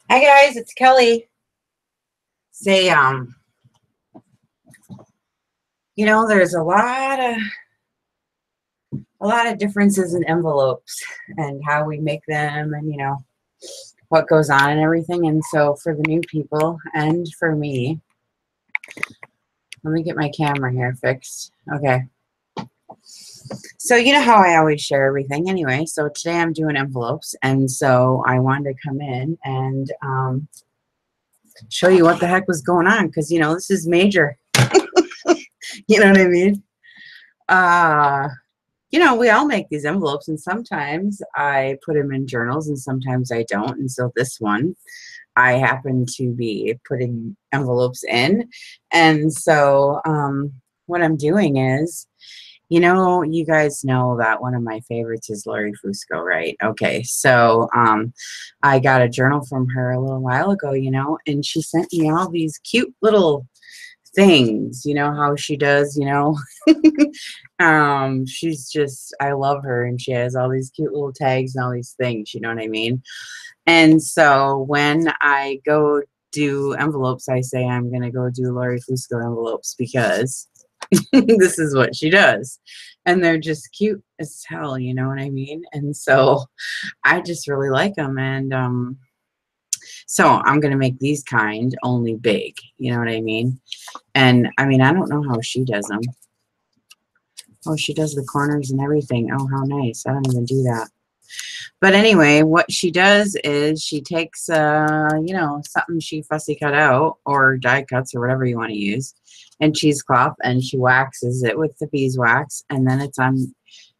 Hi guys, it's Kelly. Say, you know, there's a lot of differences in envelopes and how we make them, and you know what goes on and everything. And so for the new people and for me, let me get my camera here fixed. Okay. So you know how I always share everything anyway. So today I'm doing envelopes, and so I wanted to come in and show you what the heck was going on, because you know this is major. You know what I mean? You know, we all make these envelopes, and sometimes I put them in journals and sometimes I don't. And so this one, I happen to be putting envelopes in. And so what I'm doing is, you know, you guys know that one of my favorites is Lori Fusco, right? Okay, so I got a journal from her a little while ago, you know, and she sent me all these cute little things, you know how she does, you know. She's just, I love her, and she has all these cute little tags and all these things, you know what I mean? And so when I go do envelopes, I say I'm gonna go do Lori Fusco envelopes because this is what she does, and they're just cute as hell, you know what I mean? And so I just really like them, and so I'm gonna make these kind only big, you know what I mean? And I mean, I don't know how she does them. Oh, she does the corners and everything. Oh, how nice. I don't even do that. But anyway, what she does is she takes, you know, something she fussy cut out, or die cuts, or whatever you want to use, and cheesecloth, and she waxes it with the beeswax, and then it's on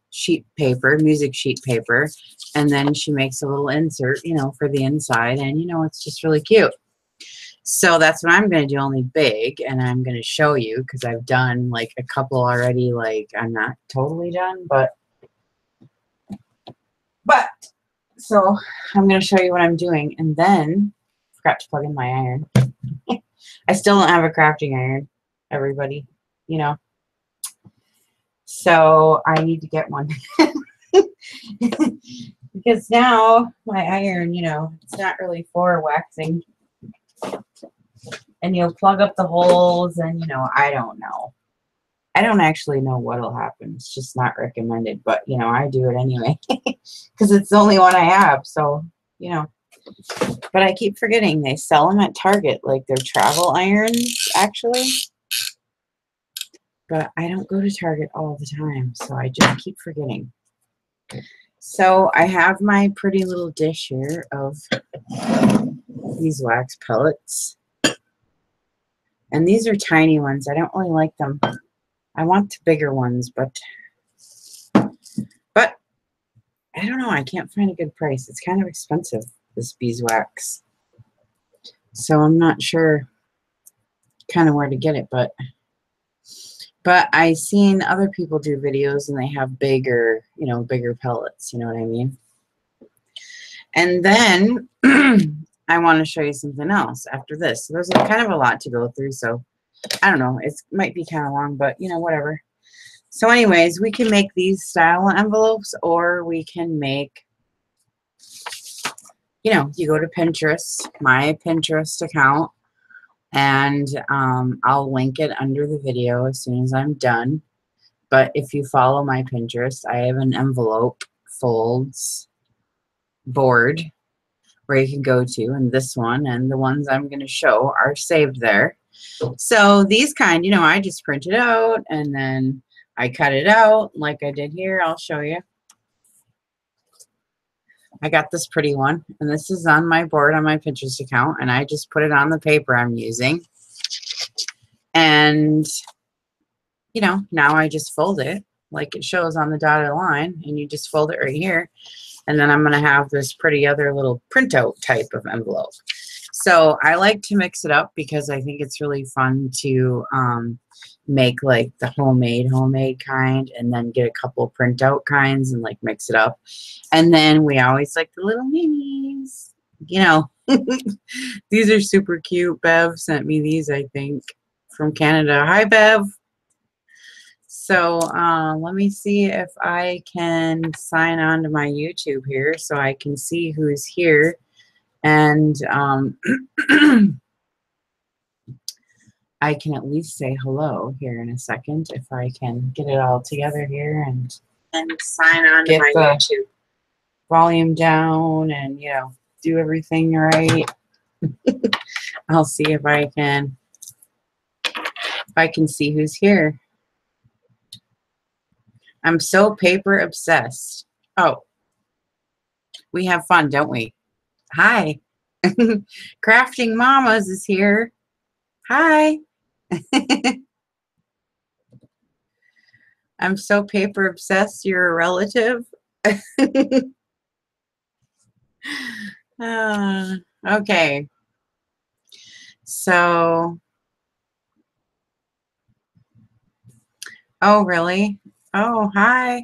sheet paper, music sheet paper, and then she makes a little insert, you know, for the inside, and, you know, it's just really cute. So that's what I'm going to do, only big, and I'm going to show you because I've done like a couple already. Like, I'm not totally done, but so I'm going to show you what I'm doing. And then I forgot to plug in my iron. I still don't have a crafting iron, everybody, you know. So I need to get one. Because now my iron, you know, it's not really for waxing. And you'll plug up the holes, and, you know, I don't know. I don't actually know what'll happen. It's just not recommended, but, you know, I do it anyway because it's the only one I have. So, you know, but I keep forgetting they sell them at Target, like they're travel irons, actually. But I don't go to Target all the time, so I just keep forgetting. So I have my pretty little dish here of these wax pellets. And these are tiny ones. I don't really like them. I want the bigger ones, but I don't know. I can't find a good price. It's kind of expensive, this beeswax. So I'm not sure kind of where to get it, but I seen other people do videos and they have bigger, you know, bigger pellets, you know what I mean? And then I want to show you something else after this. So there's kind of a lot to go through, so I don't know. It might be kind of long, but, you know, whatever. So anyways, we can make these style envelopes, or we can make, you know, you go to Pinterest, my Pinterest account, and I'll link it under the video as soon as I'm done. But if you follow my Pinterest, I have an envelope folds board where you can go to, and this one and the ones I'm going to show are saved there. So these kind, you know, I just print it out and then I cut it out like I did here. I'll show you. I got this pretty one, and this is on my board on my Pinterest account, and I just put it on the paper I'm using. And, you know, now I just fold it like it shows on the dotted line, and you just fold it right here. And then I'm going to have this pretty other little printout type of envelope. So I like to mix it up because I think it's really fun to make like the homemade kind, and then get a couple printout kinds and like mix it up. And then we always like the little minis, you know. These are super cute. Bev sent me these, I think, from Canada. Hi, Bev. So let me see if I can sign on to my YouTube here so I can see who's here. And I can at least say hello here in a second if I can get it all together here and sign on to my YouTube. Volume down and, you know, do everything right. I'll see if I can see who's here. I'm so paper obsessed. Oh, we have fun, don't we? Hi. Crafting Mamas is here. Hi. I'm so paper obsessed, you're a relative. Okay. So, oh, really? Oh, hi.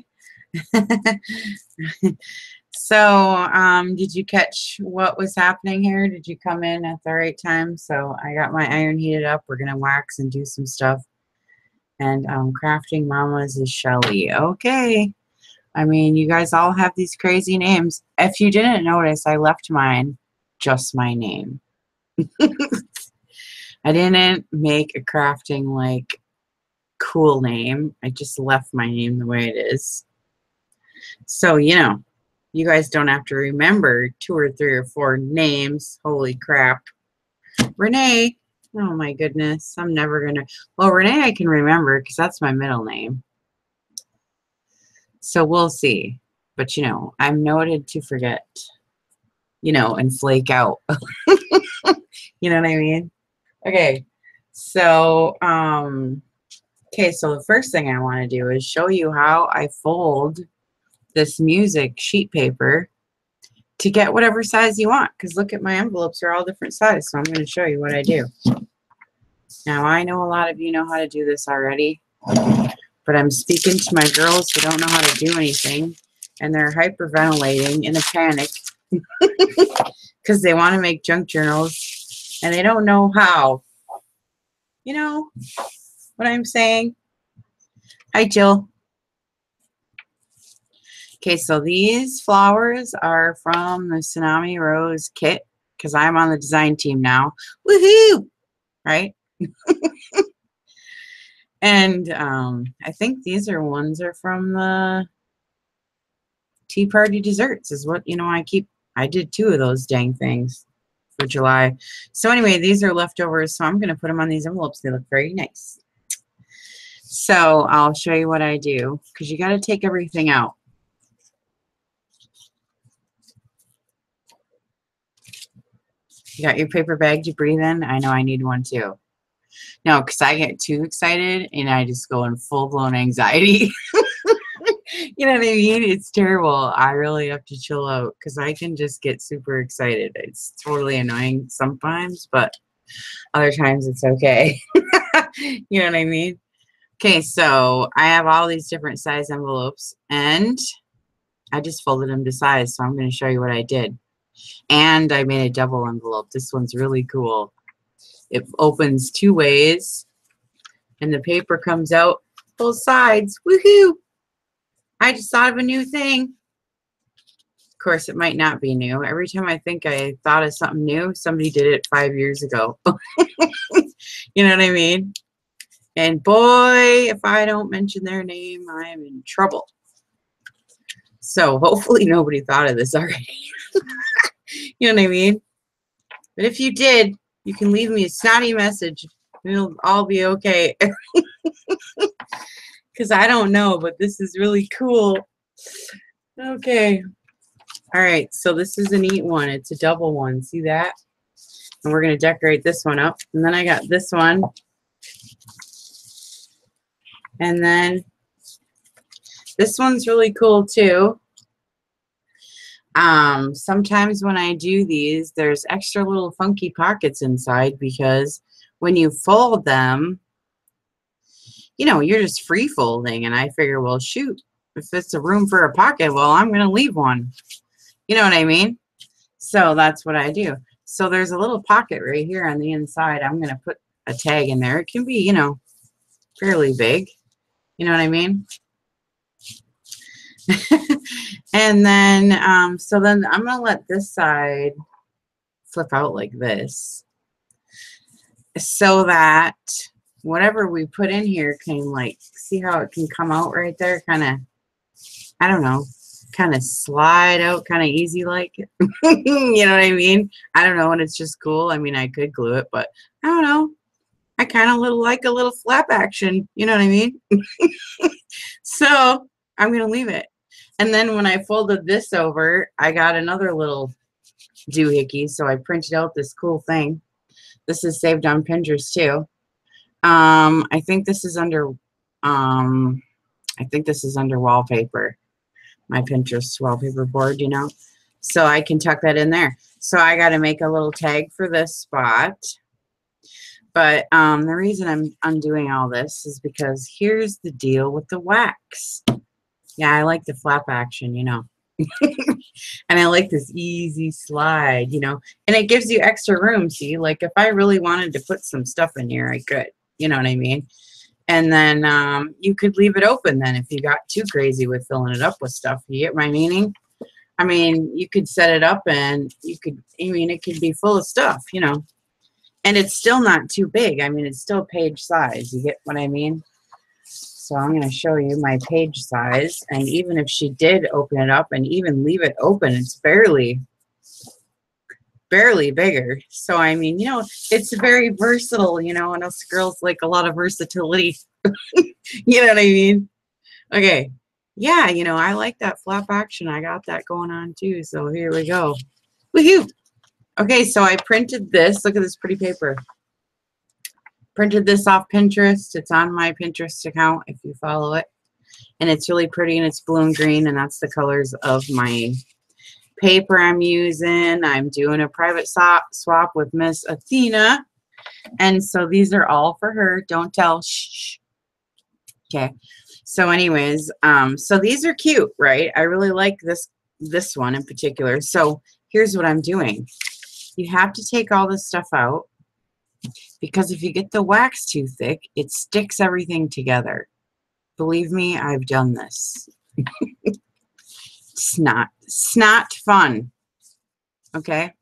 So, did you catch what was happening here? Did you come in at the right time? So I got my iron heated up. We're gonna wax and do some stuff. And Crafting Mamas is Shelly. Okay. I mean, you guys all have these crazy names. If you didn't notice, I left mine just my name. I didn't make a crafting like cool name. I just left my name the way it is. So, you know, you guys don't have to remember 2 or 3 or 4 names. Holy crap. Renee. Oh my goodness. I'm never going to. Well, Renee I can remember because that's my middle name. So we'll see. But, you know, I'm noted to forget, you know, and flake out. You know what I mean? Okay. So, okay, so the first thing I want to do is show you how I fold this music sheet paper to get whatever size you want. Because look at my envelopes are all different sizes. So I'm going to show you what I do. Now, I know a lot of you know how to do this already. But I'm speaking to my girls who don't know how to do anything. And they're hyperventilating in a panic. Because they want to make junk journals. And they don't know how. You know what I'm saying? Hi, Jill. Okay, so these flowers are from the Tsunami Rose kit because I'm on the design team now. Woohoo! Right? And I think these ones are from the Tea Party Desserts is what, you know, I did 2 of those dang things for July. So anyway, these are leftovers, so I'm going to put them on these envelopes. They look very nice. So I'll show you what I do because you got to take everything out. You got your paper bag to breathe in? I know I need one too. No, because I get too excited and I just go in full-blown anxiety. You know what I mean? It's terrible. I really have to chill out because I can just get super excited. It's totally annoying sometimes, but other times it's okay. You know what I mean? Okay, so I have all these different size envelopes and I just folded them to size, so I'm going to show you what I did. And I made a double envelope. This one's really cool. It opens 2 ways and the paper comes out both sides. Woohoo! I just thought of a new thing. Of course, it might not be new. Every time I think I thought of something new, somebody did it 5 years ago. You know what I mean? And boy, if I don't mention their name, I'm in trouble. So hopefully nobody thought of this already. You know what I mean? But if you did, you can leave me a snotty message. It'll all be okay. Because I don't know, but this is really cool. Okay. All right, so this is a neat one. It's a double one. See that? And we're going to decorate this one up. And then I got this one. And then this one's really cool too. Sometimes when I do these, there's extra little funky pockets inside because when you fold them, you know, you're just free folding. And I figure, well, shoot, if it's a room for a pocket, well, I'm going to leave one. You know what I mean? So that's what I do. So there's a little pocket right here on the inside. I'm going to put a tag in there. It can be, you know, fairly big. You know what I mean? And then, so then I'm going to let this side flip out like this so that whatever we put in here can, like, see how it can come out right there? Kind of, I don't know, kind of slide out kind of easy like. You know what I mean? I don't know, and it's just cool. I mean, I could glue it, but I don't know. I kind of like a little flap action. You know what I mean? So I'm going to leave it. And then when I folded this over, I got another little doohickey. So I printed out this cool thing. This is saved on Pinterest too. I think this is under wallpaper. My Pinterest wallpaper board, you know. So I can tuck that in there. So I got to make a little tag for this spot. But the reason I'm undoing all this is because here's the deal with the wax. Yeah, I like the flap action, you know. And I like this easy slide, you know. And it gives you extra room, see? Like, if I really wanted to put some stuff in here, I could. You know what I mean? And then you could leave it open then if you got too crazy with filling it up with stuff. You get my meaning? I mean, you could set it up and you could, I mean, it could be full of stuff, you know. And it's still not too big. I mean, it's still page size. You get what I mean? So I'm going to show you my page size. And even if she did open it up and even leave it open, it's barely bigger. So, I mean, you know, it's very versatile, you know, and us girls like a lot of versatility. You know what I mean? Okay. Yeah, you know, I like that flap action. I got that going on too. So here we go. Woohoo! Okay, so I printed this. Look at this pretty paper. Printed this off Pinterest. It's on my Pinterest account if you follow it. And it's really pretty, and it's blue and green, and that's the colors of my paper I'm using. I'm doing a private swap with Miss Athena. And so these are all for her. Don't tell. Shh. Okay. So anyways, so these are cute, right? I really like this one in particular. So here's what I'm doing. You have to take all this stuff out because if you get the wax too thick, it sticks everything together. Believe me, I've done this. It's not fun. Okay.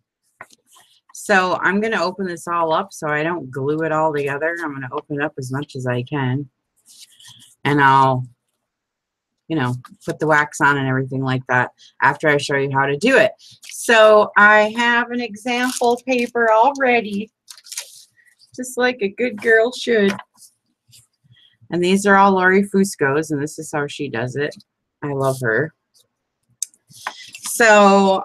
So I'm going to open this all up so I don't glue it all together. I'm going to open it up as much as I can. And I'll, you know, put the wax on and everything like that after I show you how to do it. So I have an example paper already, just like a good girl should. And these are all Lori Fusco's, and this is how she does it. I love her. So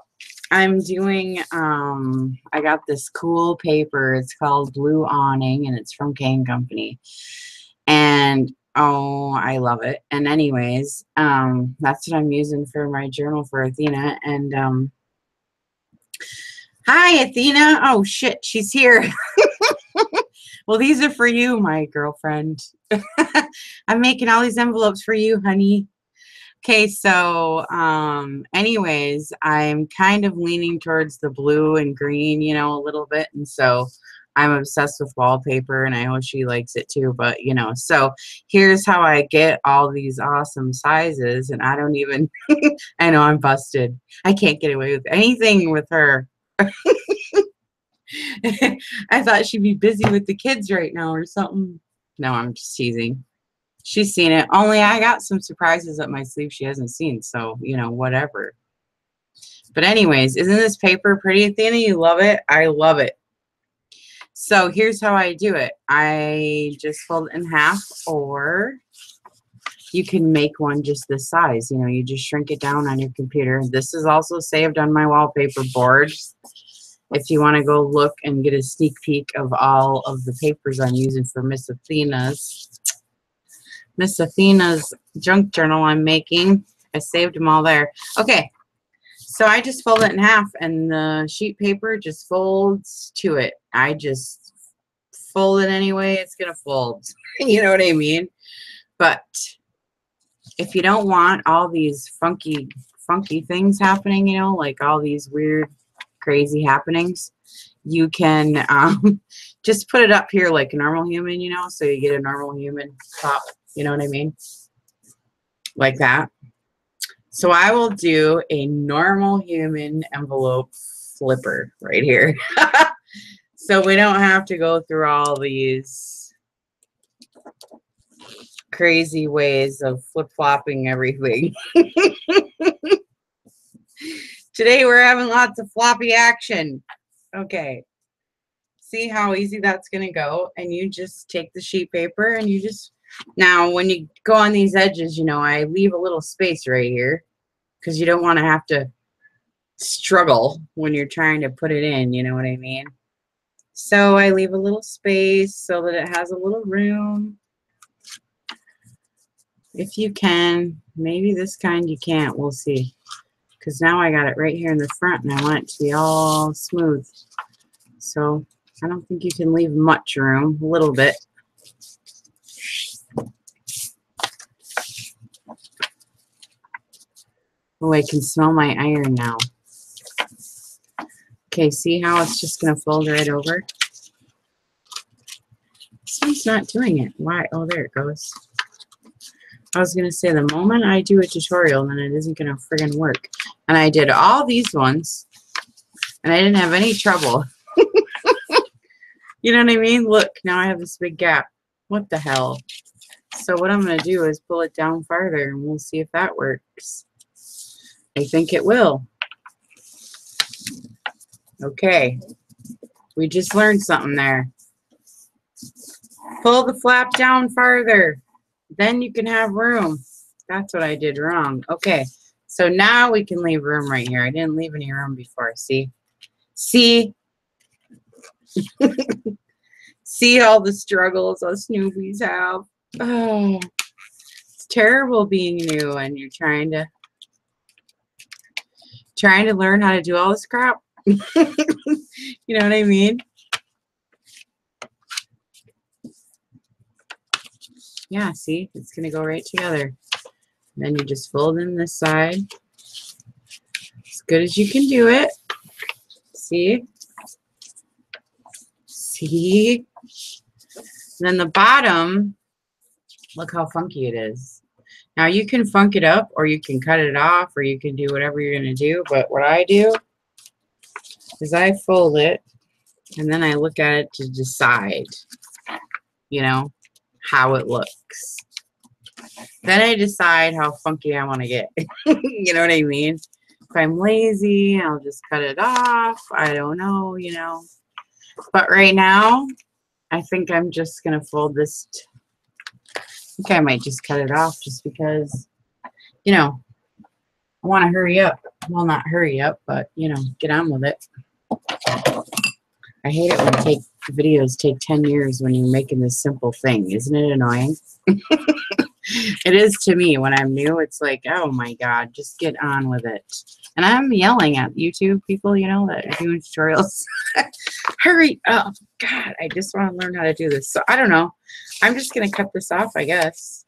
I'm doing, I got this cool paper. It's called Blue Awning, and it's from K & Company. And oh, I love it. And anyways, that's what I'm using for my journal for Athena. And hi, Athena. Oh, shit, she's here. Well, these are for you, my girlfriend. I'm making all these envelopes for you, honey. Okay, so anyways, I'm kind of leaning towards the blue and green, you know, a little bit. And so I'm obsessed with wallpaper, and I know she likes it too, but you know, so here's how I get all these awesome sizes, and I don't even, I know I'm busted. I can't get away with anything with her. I thought she'd be busy with the kids right now or something. No, I'm just teasing. She's seen it. Only I got some surprises up my sleeve she hasn't seen, so, you know, whatever. But anyways, isn't this paper pretty, Athena? You love it? I love it. So here's how I do it. I just fold it in half, or you can make one just this size. You know, you just shrink it down on your computer. This is also saved on my wallpaper board. If you want to go look and get a sneak peek of all of the papers I'm using for Miss Athena's junk journal I'm making. I saved them all there. Okay. So I just fold it in half, and the sheet paper just folds to it. I just fold it anyway it's going to fold. You know what I mean? But if you don't want all these funky things happening, you know, like all these weird, crazy happenings, you can just put it up here like a normal human, you know, so you get a normal human top. You know what I mean? like that. So I will do a normal human envelope flipper right here. So we don't have to go through all these crazy ways of flip-flopping everything. Today we're having lots of floppy action. Okay. See how easy that's going to go? And you just take the sheet paper and you just... Now, when you go on these edges, you know, I leave a little space right here because you don't want to have to struggle when you're trying to put it in, you know what I mean? So I leave a little space so that it has a little room. If you can, maybe this kind you can't, we'll see. Because now I got it right here in the front and I want it to be all smooth. So I don't think you can leave much room, a little bit. Oh, I can smell my iron now. Okay, see how it's just going to fold right over? This one's not doing it. Why? Oh, there it goes. I was going to say, the moment I do a tutorial, then it isn't going to friggin' work. And I did all these ones, and I didn't have any trouble. You know what I mean? Look, now I have this big gap. What the hell? So what I'm going to do is pull it down farther, and we'll see if that works. I think it will. Okay. We just learned something there. Pull the flap down farther. Then you can have room. That's what I did wrong. Okay. So now we can leave room right here. I didn't leave any room before. See? See? See all the struggles us newbies have? Oh, it's terrible being new and you're trying to learn how to do all this crap. You know what I mean? Yeah, see? It's going to go right together. Then you just fold in this side. As good as you can do it. See? See? And then the bottom, look how funky it is. Now you can funk it up or you can cut it off or you can do whatever you're going to do. But what I do is I fold it and then I look at it to decide, you know, how it looks. Then I decide how funky I want to get. You know what I mean? If I'm lazy, I'll just cut it off. I don't know, you know. But right now, I think I'm just going to fold this. I think I might just cut it off just because, you know, I want to hurry up. Well, not hurry up, but, you know, get on with it. I hate it when videos take 10 years when you're making this simple thing. Isn't it annoying? It is to me when I'm new. It's like, oh my God, just get on with it. And I'm yelling at YouTube people, you know, that are doing tutorials. Hurry up. God, I just want to learn how to do this. So I don't know. I'm just going to cut this off, I guess.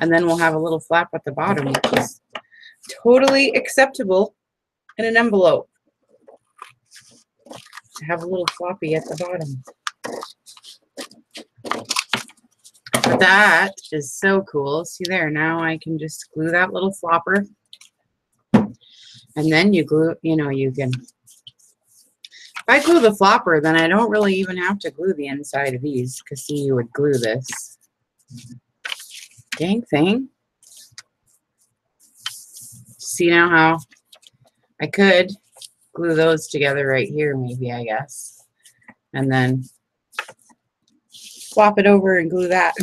And then we'll have a little flap at the bottom, which is totally acceptable in an envelope. To have a little floppy at the bottom. But that is so cool. See there, now I can just glue that little flopper. And then you glue, you know, you can, if I glue the flopper, then I don't really even have to glue the inside of these, because see, you would glue this. Dang thing. See now how I could glue those together right here, maybe, I guess. And then swap it over and glue that.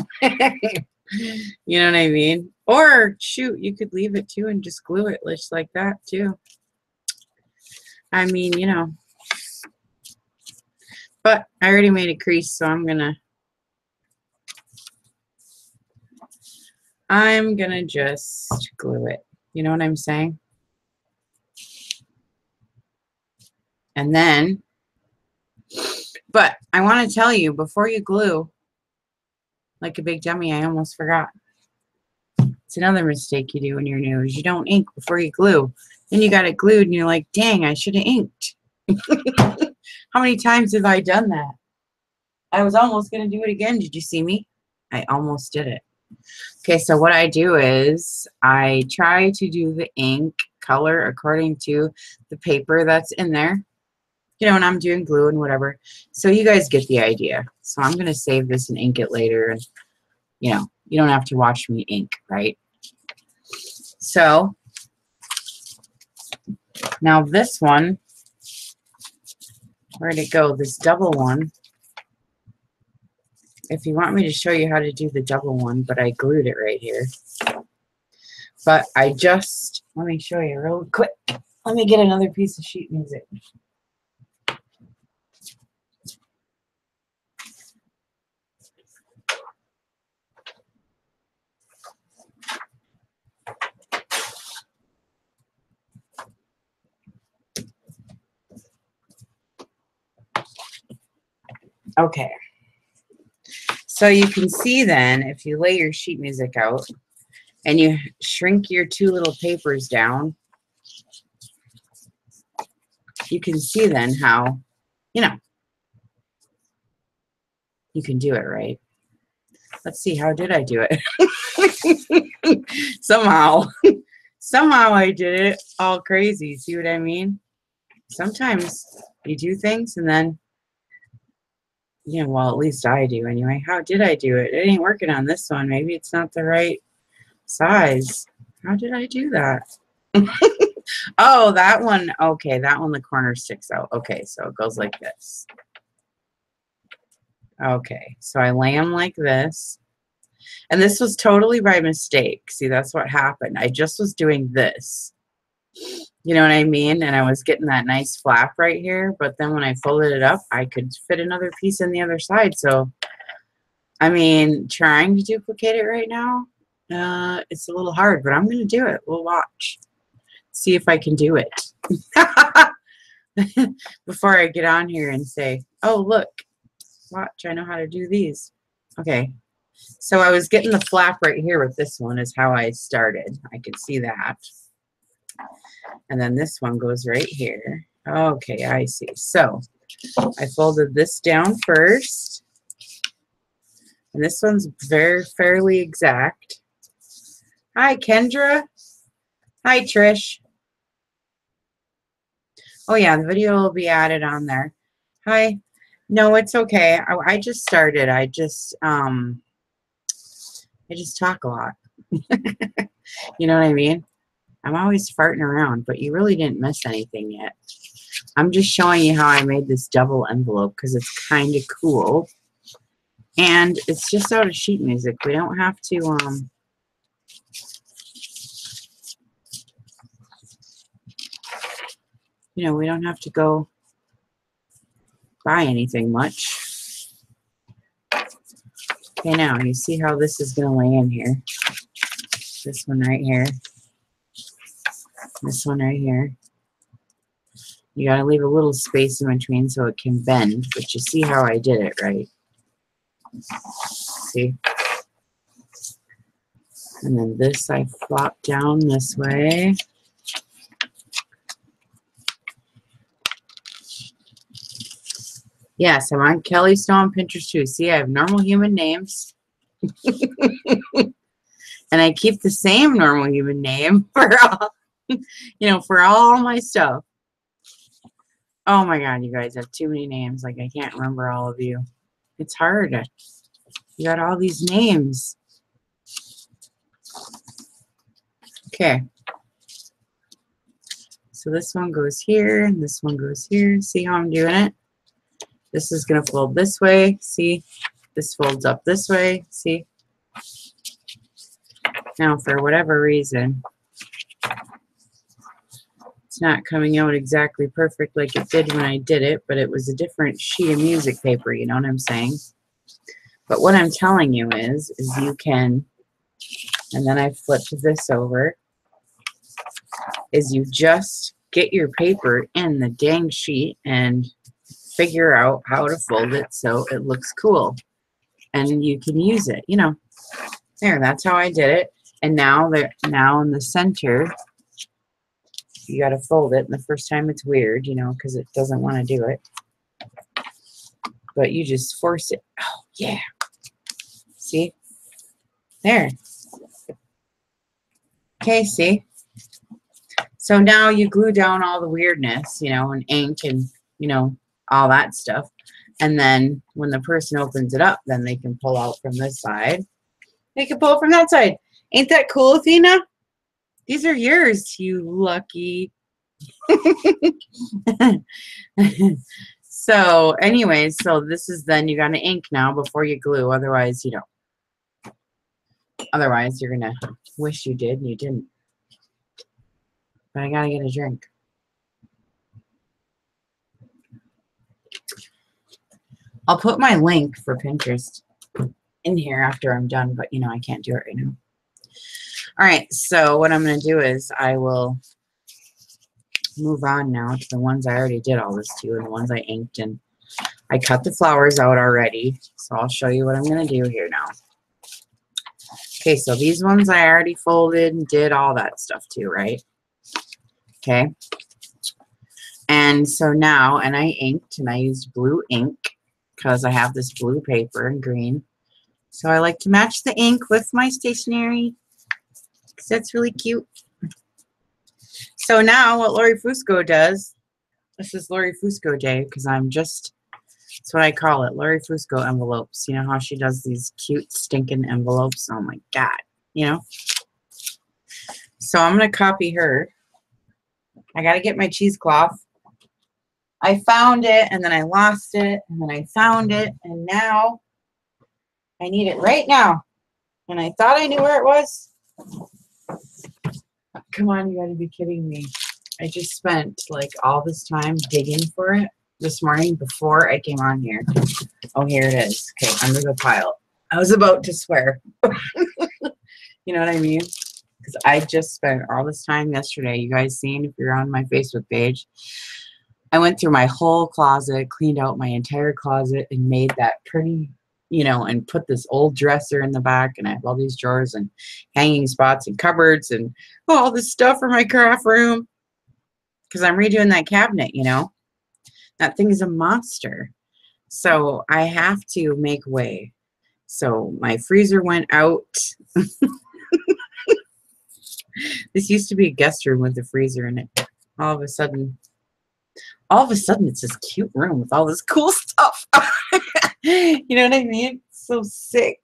You know what I mean? Or shoot, you could leave it too and just glue it just like that too. I mean, you know. But I already made a crease, so I'm gonna just glue it. You know what I'm saying? And then, but I want to tell you, before you glue, like a big dummy, I almost forgot. It's another mistake you do when you're new, is you don't ink before you glue. Then you got it glued and you're like, dang, I should have inked. How many times have I done that? I was almost going to do it again. Did you see me? I almost did it. Okay, so what I do is I try to do the ink color according to the paper that's in there. You know, when I'm doing glue and whatever. So you guys get the idea. So I'm going to save this and ink it later. And, you know, you don't have to watch me ink, right? So now this one, where'd it go? This double one. If you want me to show you how to do the double one, but I glued it right here. But I just, let me show you real quick. Let me get another piece of sheet music. Okay. So you can see then, if you lay your sheet music out and you shrink your two little papers down, you can see then how, you know, you can do it, right? Let's see, how did I do it? Somehow I did it all crazy. See what I mean? Sometimes you do things and then, you know, well, at least I do anyway. How did I do it? It ain't working on this one. Maybe it's not the right size. How did I do that? Oh, that one. Okay, that one, the corner sticks out. Okay, so it goes like this. Okay, so I lay them like this. And this was totally by mistake. See, that's what happened. I just was doing this. You know what I mean? And I was getting that nice flap right here. But then when I folded it up, I could fit another piece in the other side. So, I mean, trying to duplicate it right now, it's a little hard. But I'm going to do it. We'll watch. See if I can do it. Before I get on here and say, oh, look. Watch, I know how to do these. Okay. So I was getting the flap right here with this one is how I started. I could see that. And then this one goes right here. Okay, I see. So I folded this down first. And this one's fairly exact. Hi, Kendra. Hi, Trish. Oh, yeah, the video will be added on there. Hi. No, it's okay. I just started. I just talk a lot. You know what I mean? I'm always farting around, but you really didn't miss anything yet. I'm just showing you how I made this double envelope because it's kind of cool. And it's just out of sheet music. We don't have to, you know, we don't have to go buy anything much. Okay, now you see how this is going to lay in here. This one right here. This one right here. You got to leave a little space in between so it can bend, but you see how I did it, right? See? And then this I flop down this way. Yes, I'm on Kelly Snow on Pinterest too. See, I have normal human names. And I keep the same normal human name for all, you know, for all my stuff. Oh my God, you guys have too many names. Like, I can't remember all of you. It's hard. You got all these names. Okay. So this one goes here, and this one goes here. See how I'm doing it? This is going to fold this way. See? This folds up this way. See? Now, for whatever reason, it's not coming out exactly perfect like it did when I did it, but it was a different sheet of music paper, you know what I'm saying? But what I'm telling you is you can, and then I flipped this over, is you just get your paper in the dang sheet and figure out how to fold it so it looks cool. And you can use it, you know. There, that's how I did it. And now in the center, you got to fold it. And the first time it's weird, you know, because it doesn't want to do it. But you just force it. Oh, yeah. See? There. Okay, see? So now you glue down all the weirdness, you know, and ink and, you know, all that stuff. And then when the person opens it up, then they can pull out from this side. They can pull from that side. Ain't that cool, Athena? These are yours, you lucky. So anyways, so this is then you got to ink now before you glue. Otherwise, you don't. Otherwise, you're going to wish you did and you didn't. But I got to get a drink. I'll put my link for Pinterest in here after I'm done, but you know, I can't do it right now. All right, so what I'm going to do is I will move on now to the ones I already did all this to and the ones I inked, and I cut the flowers out already, so I'll show you what I'm going to do here now. Okay, so these ones I already folded and did all that stuff too, right? Okay. And so now, and I inked, and I used blue ink because I have this blue paper and green. So I like to match the ink with my stationery because that's really cute. So now what Lori Fusco does, this is Lori Fusco Day because I'm just, that's what I call it, Lori Fusco envelopes. You know how she does these cute stinking envelopes? Oh my God, you know? So I'm going to copy her. I got to get my cheesecloth. I found it, and then I lost it, and then I found it, and now I need it right now. And I thought I knew where it was. Come on, you gotta be kidding me. I just spent like all this time digging for it this morning before I came on here. Oh, here it is. Okay, under the pile. I was about to swear. You know what I mean? Because I just spent all this time yesterday. You guys seen if you're on my Facebook page. I went through my whole closet, cleaned out my entire closet, and made that pretty, you know, and put this old dresser in the back, and I have all these drawers and hanging spots and cupboards and all this stuff for my craft room because I'm redoing that cabinet, you know. That thing is a monster. So I have to make way. So my freezer went out. This used to be a guest room with a freezer in it. All of a sudden, it's this cute room with all this cool stuff. You know what I mean? It's so sick.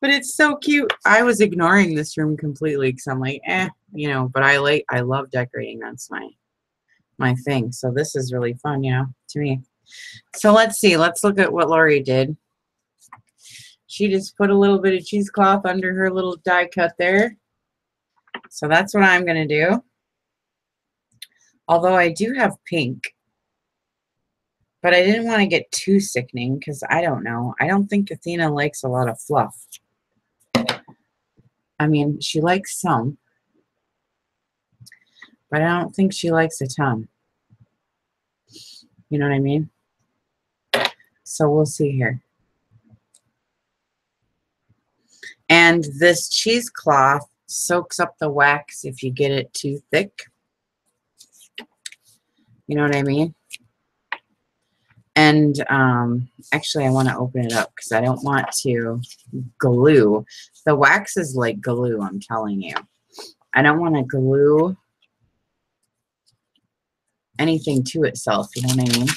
But it's so cute. I was ignoring this room completely because I'm like, you know, but I love decorating. That's my thing. So this is really fun, you know, to me. So let's see. Let's look at what Lori did. She just put a little bit of cheesecloth under her little die cut there. So that's what I'm going to do. Although I do have pink. But I didn't want to get too sickening because I don't know. I don't think Athena likes a lot of fluff. I mean, she likes some. But I don't think she likes a ton. You know what I mean? So we'll see here. And this cheesecloth soaks up the wax if you get it too thick. You know what I mean? And actually, I want to open it up because I don't want to glue. The wax is like glue, I'm telling you. I don't want to glue anything to itself, you know what I mean?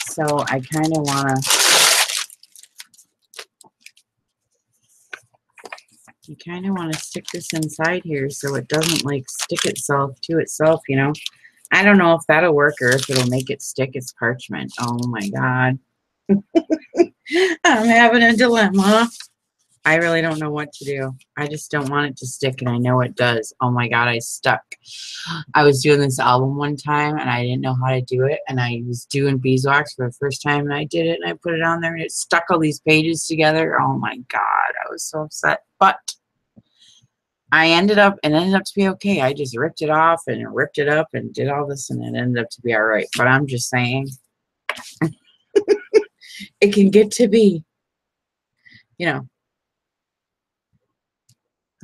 So I kind of want to, stick this inside here so it doesn't like stick itself to itself, you know? I don't know if that'll work or if it'll make it stick. It's parchment. Oh my God. I'm having a dilemma. I really don't know what to do. I just don't want it to stick, and I know it does. Oh my God, I stuck. I was doing this album one time, and I didn't know how to do it, and I was doing beeswax for the first time, and I did it, and I put it on there, and it stuck all these pages together. Oh my God, I was so upset. But it ended up to be okay. I just ripped it off and ripped it up and did all this, and it ended up to be all right. But I'm just saying, it can get to be, you know.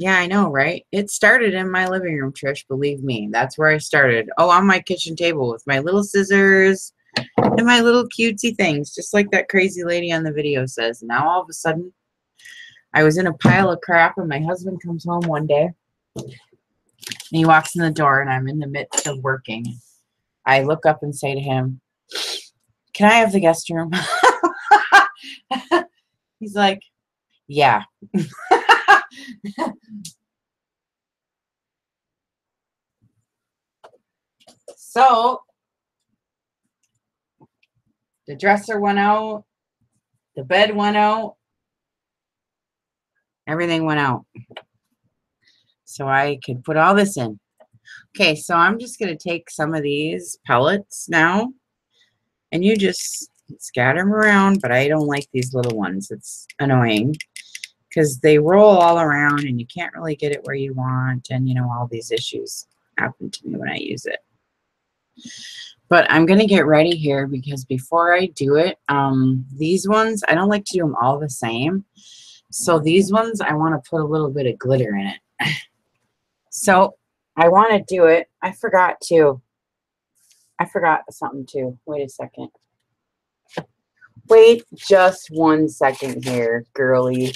Yeah, I know, right? It started in my living room, Trish, believe me. That's where I started. Oh, on my kitchen table with my little scissors and my little cutesy things, just like that crazy lady on the video says. Now all of a sudden, I was in a pile of crap and my husband comes home one day and he walks in the door and I'm in the midst of working. I look up and say to him, "Can I have the guest room?" He's like, "Yeah." So the dresser went out, the bed went out, everything went out. So I could put all this in. Okay, so I'm just going to take some of these pellets now, and you just scatter them around, but I don't like these little ones. It's annoying because they roll all around and you can't really get it where you want, and you know, all these issues happen to me when I use it. But I'm going to get ready here because before I do it, these ones, I don't like to do them all the same. So these ones, I want to put a little bit of glitter in it. So I want to do it. I forgot something too. Wait a second. Wait just 1 second here, girly.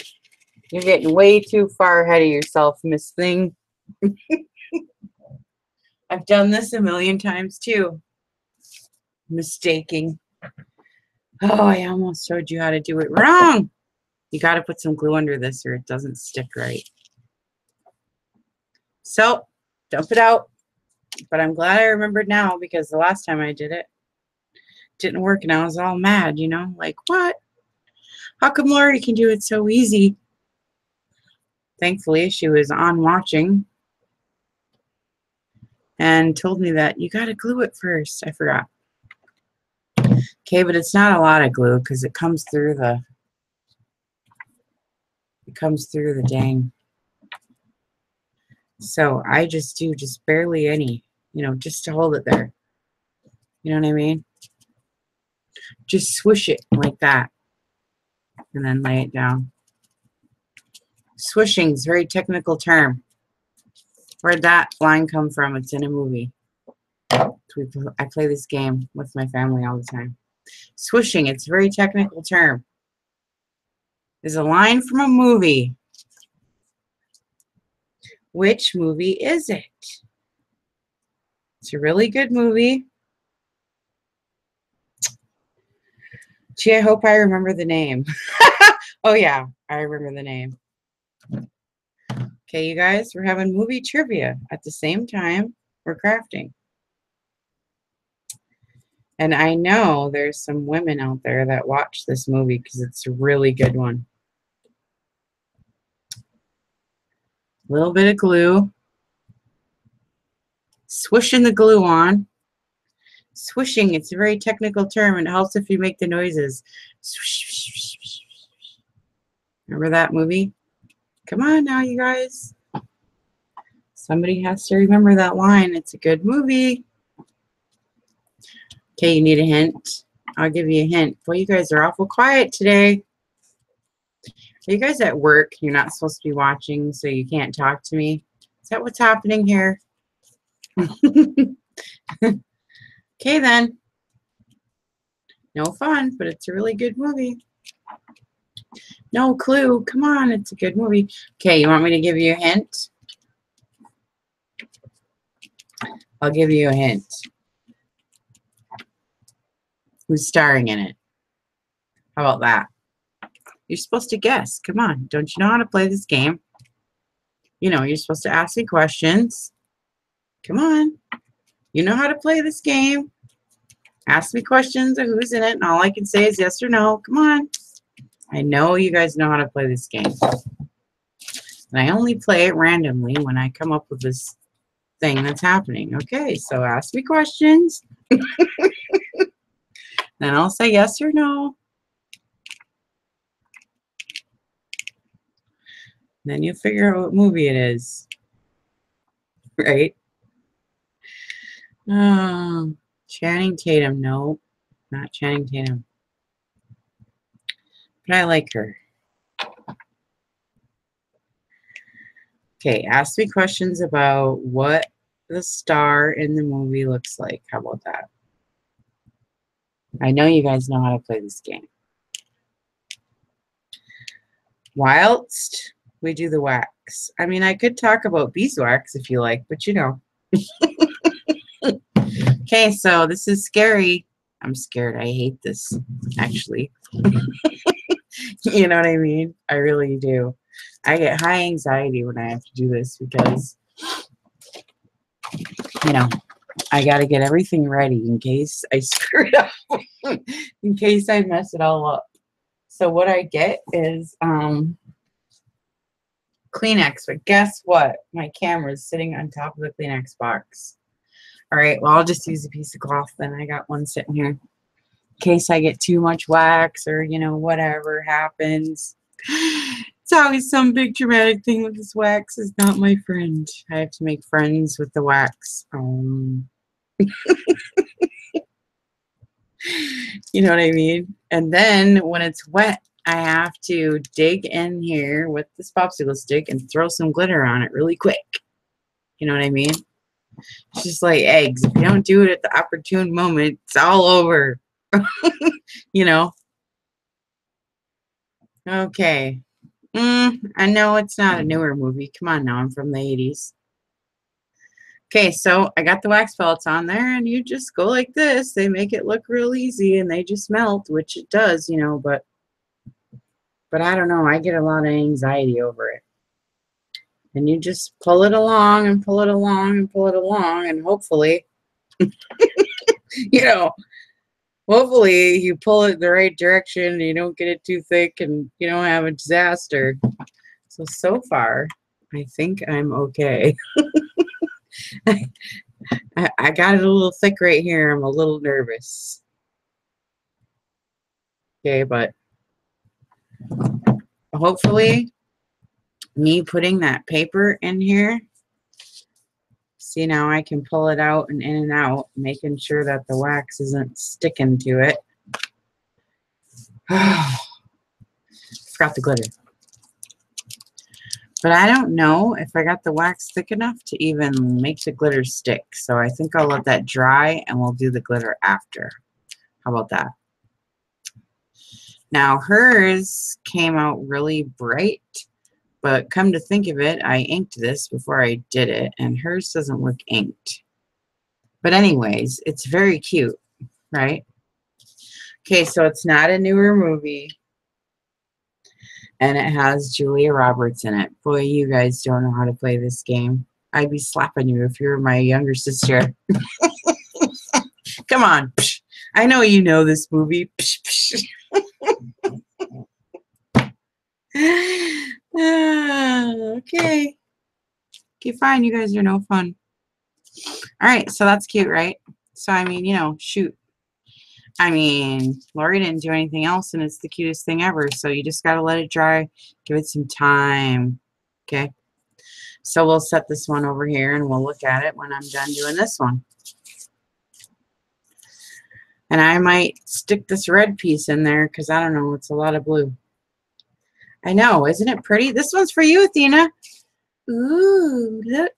You're getting way too far ahead of yourself, Miss Thing. I've done this a million times too. Mistaking. Oh, I almost showed you how to do it wrong. You got to put some glue under this or it doesn't stick right. So, dump it out. But I'm glad I remembered now because the last time I did it, didn't work and I was all mad, you know? Like, what? How come Lori can do it so easy? Thankfully, she was on watching and told me that you got to glue it first. I forgot. Okay, but it's not a lot of glue because it comes through the dang. So I just do just barely any, you know, just to hold it there. You know what I mean? Just swish it like that and then lay it down. Swishing is a very technical term. Where'd that line come from? It's in a movie. I play this game with my family all the time. Swishing, it's a very technical term. Is a line from a movie. Which movie is it? It's a really good movie. Gee, I hope I remember the name. Oh yeah, I remember the name. Okay, you guys, we're having movie trivia at the same time we're crafting. And I know there's some women out there that watch this movie because it's a really good one. A little bit of glue. Swishing the glue on. Swishing, it's a very technical term and it helps if you make the noises. Remember that movie? Come on now, you guys. Somebody has to remember that line. It's a good movie. Okay, you need a hint? I'll give you a hint. Boy, you guys are awful quiet today. Are you guys at work? You're not supposed to be watching, so you can't talk to me? Is that what's happening here? Okay, then. No fun, but it's a really good movie. No clue. Come on, it's a good movie. Okay, you want me to give you a hint? I'll give you a hint. Who's starring in it? How about that? You're supposed to guess. Come on. Don't you know how to play this game? You know, you're supposed to ask me questions. Come on. You know how to play this game. Ask me questions of who's in it, and all I can say is yes or no. Come on. I know you guys know how to play this game. And I only play it randomly when I come up with this thing that's happening. Okay, so ask me questions. Then I'll say yes or no. Then you figure out what movie it is. Right? Channing Tatum. No, not Channing Tatum. But I like her. Okay, ask me questions about what the star in the movie looks like. How about that? I know you guys know how to play this game. whilst we do the wax. I mean, I could talk about beeswax if you like, but you know. Okay, so this is scary. I'm scared. I hate this, actually. You know what I mean? I really do. I get high anxiety when I have to do this because, you know, I got to get everything ready in case I screw it up, in case I mess it all up. So what I get is Kleenex, but guess what? My camera is sitting on top of the Kleenex box. All right, well, I'll just use a piece of cloth then. I got one sitting here in case I get too much wax or, you know, whatever happens. It's always some big dramatic thing with this wax is not my friend. I have to make friends with the wax. You know what I mean? And then when it's wet, I have to dig in here with this popsicle stick and throw some glitter on it really quick. You know what I mean? It's just like eggs. If you don't do it at the opportune moment, it's all over. You know? Okay. I know it's not a newer movie. Come on now, I'm from the 80s. Okay, so I got the wax pellets on there, and you just go like this. They make it look real easy, and they just melt, which it does, you know, but I don't know. I get a lot of anxiety over it. And you just pull it along and pull it along and pull it along, and hopefully, you know, hopefully you pull it in the right direction and you don't get it too thick and you don't have a disaster. So far, I think I'm okay. I got it a little thick right here. I'm a little nervous. Okay, but hopefully me putting that paper in here, see now I can pull it out and in and out, making sure that the wax isn't sticking to it. Forgot the glitter. But I don't know if I got the wax thick enough to even make the glitter stick. So I think I'll let that dry and we'll do the glitter after. How about that? Now hers came out really bright, but come to think of it, I inked this before I did it, and hers doesn't look inked. But anyways, it's very cute, right? Okay, so it's not a newer movie. And it has Julia Roberts in it. Boy, you guys don't know how to play this game. I'd be slapping you if you were my younger sister. Come on. I know you know this movie. Okay. Okay, fine. You guys are no fun. All right, so that's cute, right? So, I mean, you know, shoot. I mean, Lori didn't do anything else, and it's the cutest thing ever. So you just got to let it dry. Give it some time. Okay. So we'll set this one over here, and we'll look at it when I'm done doing this one. And I might stick this red piece in there because, I don't know, it's a lot of blue. I know. Isn't it pretty? This one's for you, Athena. Ooh, look.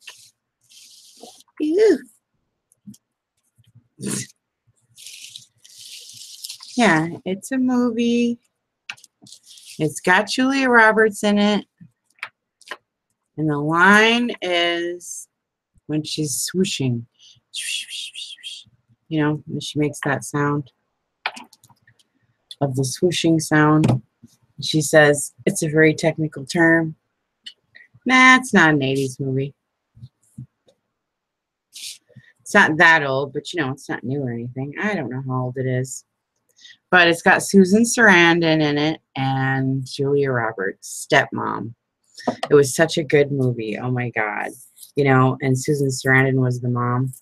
Ooh. Yeah, it's a movie. It's got Julia Roberts in it. And the line is when she's swooshing. You know, when she makes that sound of the swooshing sound. She says, it's a very technical term. Nah, it's not an 80s movie. It's not that old, but you know, it's not new or anything. I don't know how old it is. But it's got Susan Sarandon in it and Julia Roberts, stepmom. It was such a good movie. Oh my God. You know, and Susan Sarandon was the mom.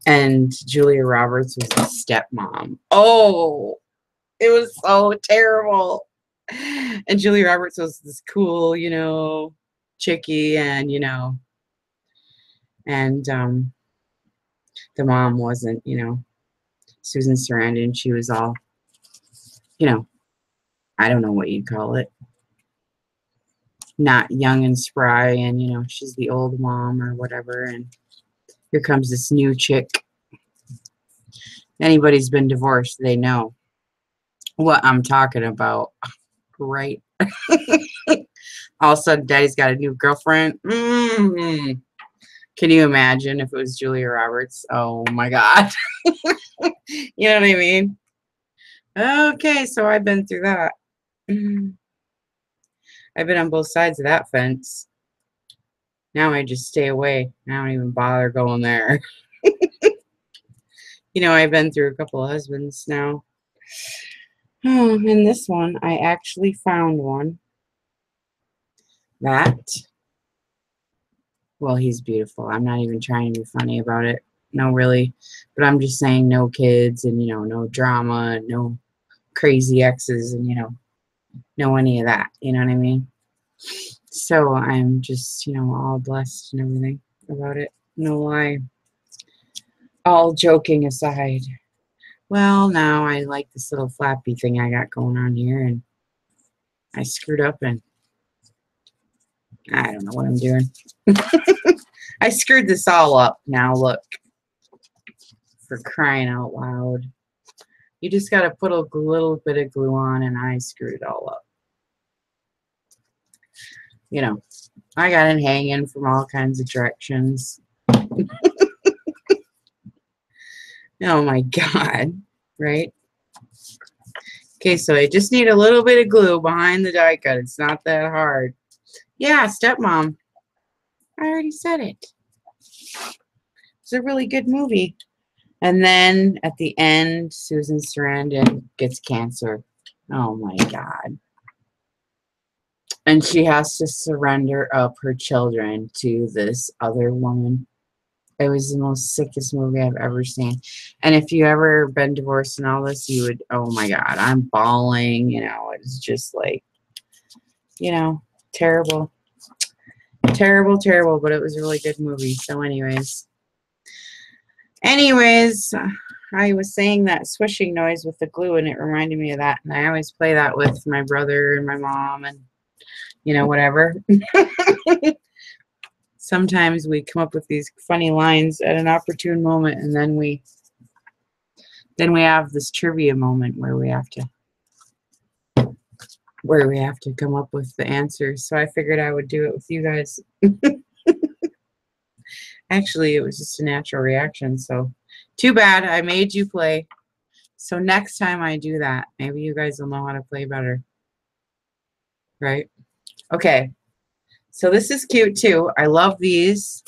And Julia Roberts was the stepmom. Oh, it was so terrible. And Julia Roberts was this cool, you know, chickie, and, you know, and the mom wasn't, you know, Susan Sarandon. She was all, you know, I don't know what you'd call it. Not young and spry, and, you know, she's the old mom or whatever. And here comes this new chick. Anybody's been divorced, they know what I'm talking about, right? All of a sudden, Daddy's got a new girlfriend. Can you imagine if it was Julia Roberts? Oh my God. You know what I mean? Okay, so I've been through that. I've been on both sides of that fence. Now I just stay away. I don't even bother going there. You know, I've been through a couple of husbands now. Oh, and this one, I actually found one that, well, he's beautiful. I'm not even trying to be funny about it. No, really. But I'm just saying no kids and, you know, no drama, no crazy exes and, you know, no any of that. You know what I mean? So I'm just, you know, all blessed and everything about it. No lie. All joking aside. Well, now I like this little flappy thing I got going on here, and I screwed up, and I don't know what I'm doing. I screwed this all up. Now look, for crying out loud. You just got to put a little bit of glue on, and I screwed it all up. You know, I got it hanging from all kinds of directions. Oh my God, right? Okay, so I just need a little bit of glue behind the die cut. It's not that hard. Yeah, Stepmom. I already said it. It's a really good movie. And then at the end, Susan Sarandon gets cancer. Oh my God. And she has to surrender up her children to this other woman. It was the most sickest movie I've ever seen. And if you ever been divorced and all this, you would, oh my God, I'm bawling. You know, it's just like, you know, terrible. Terrible, terrible, but it was a really good movie. So anyways, I was saying that swishing noise with the glue, and it reminded me of that. And I always play that with my brother and my mom and, you know, whatever. Sometimes we come up with these funny lines at an opportune moment, and then we have this trivia moment where we have to come up with the answers. So I figured I would do it with you guys. Actually, it was just a natural reaction, so too bad I made you play. So next time I do that, maybe you guys will know how to play better. Right? Okay. So this is cute too. I love these.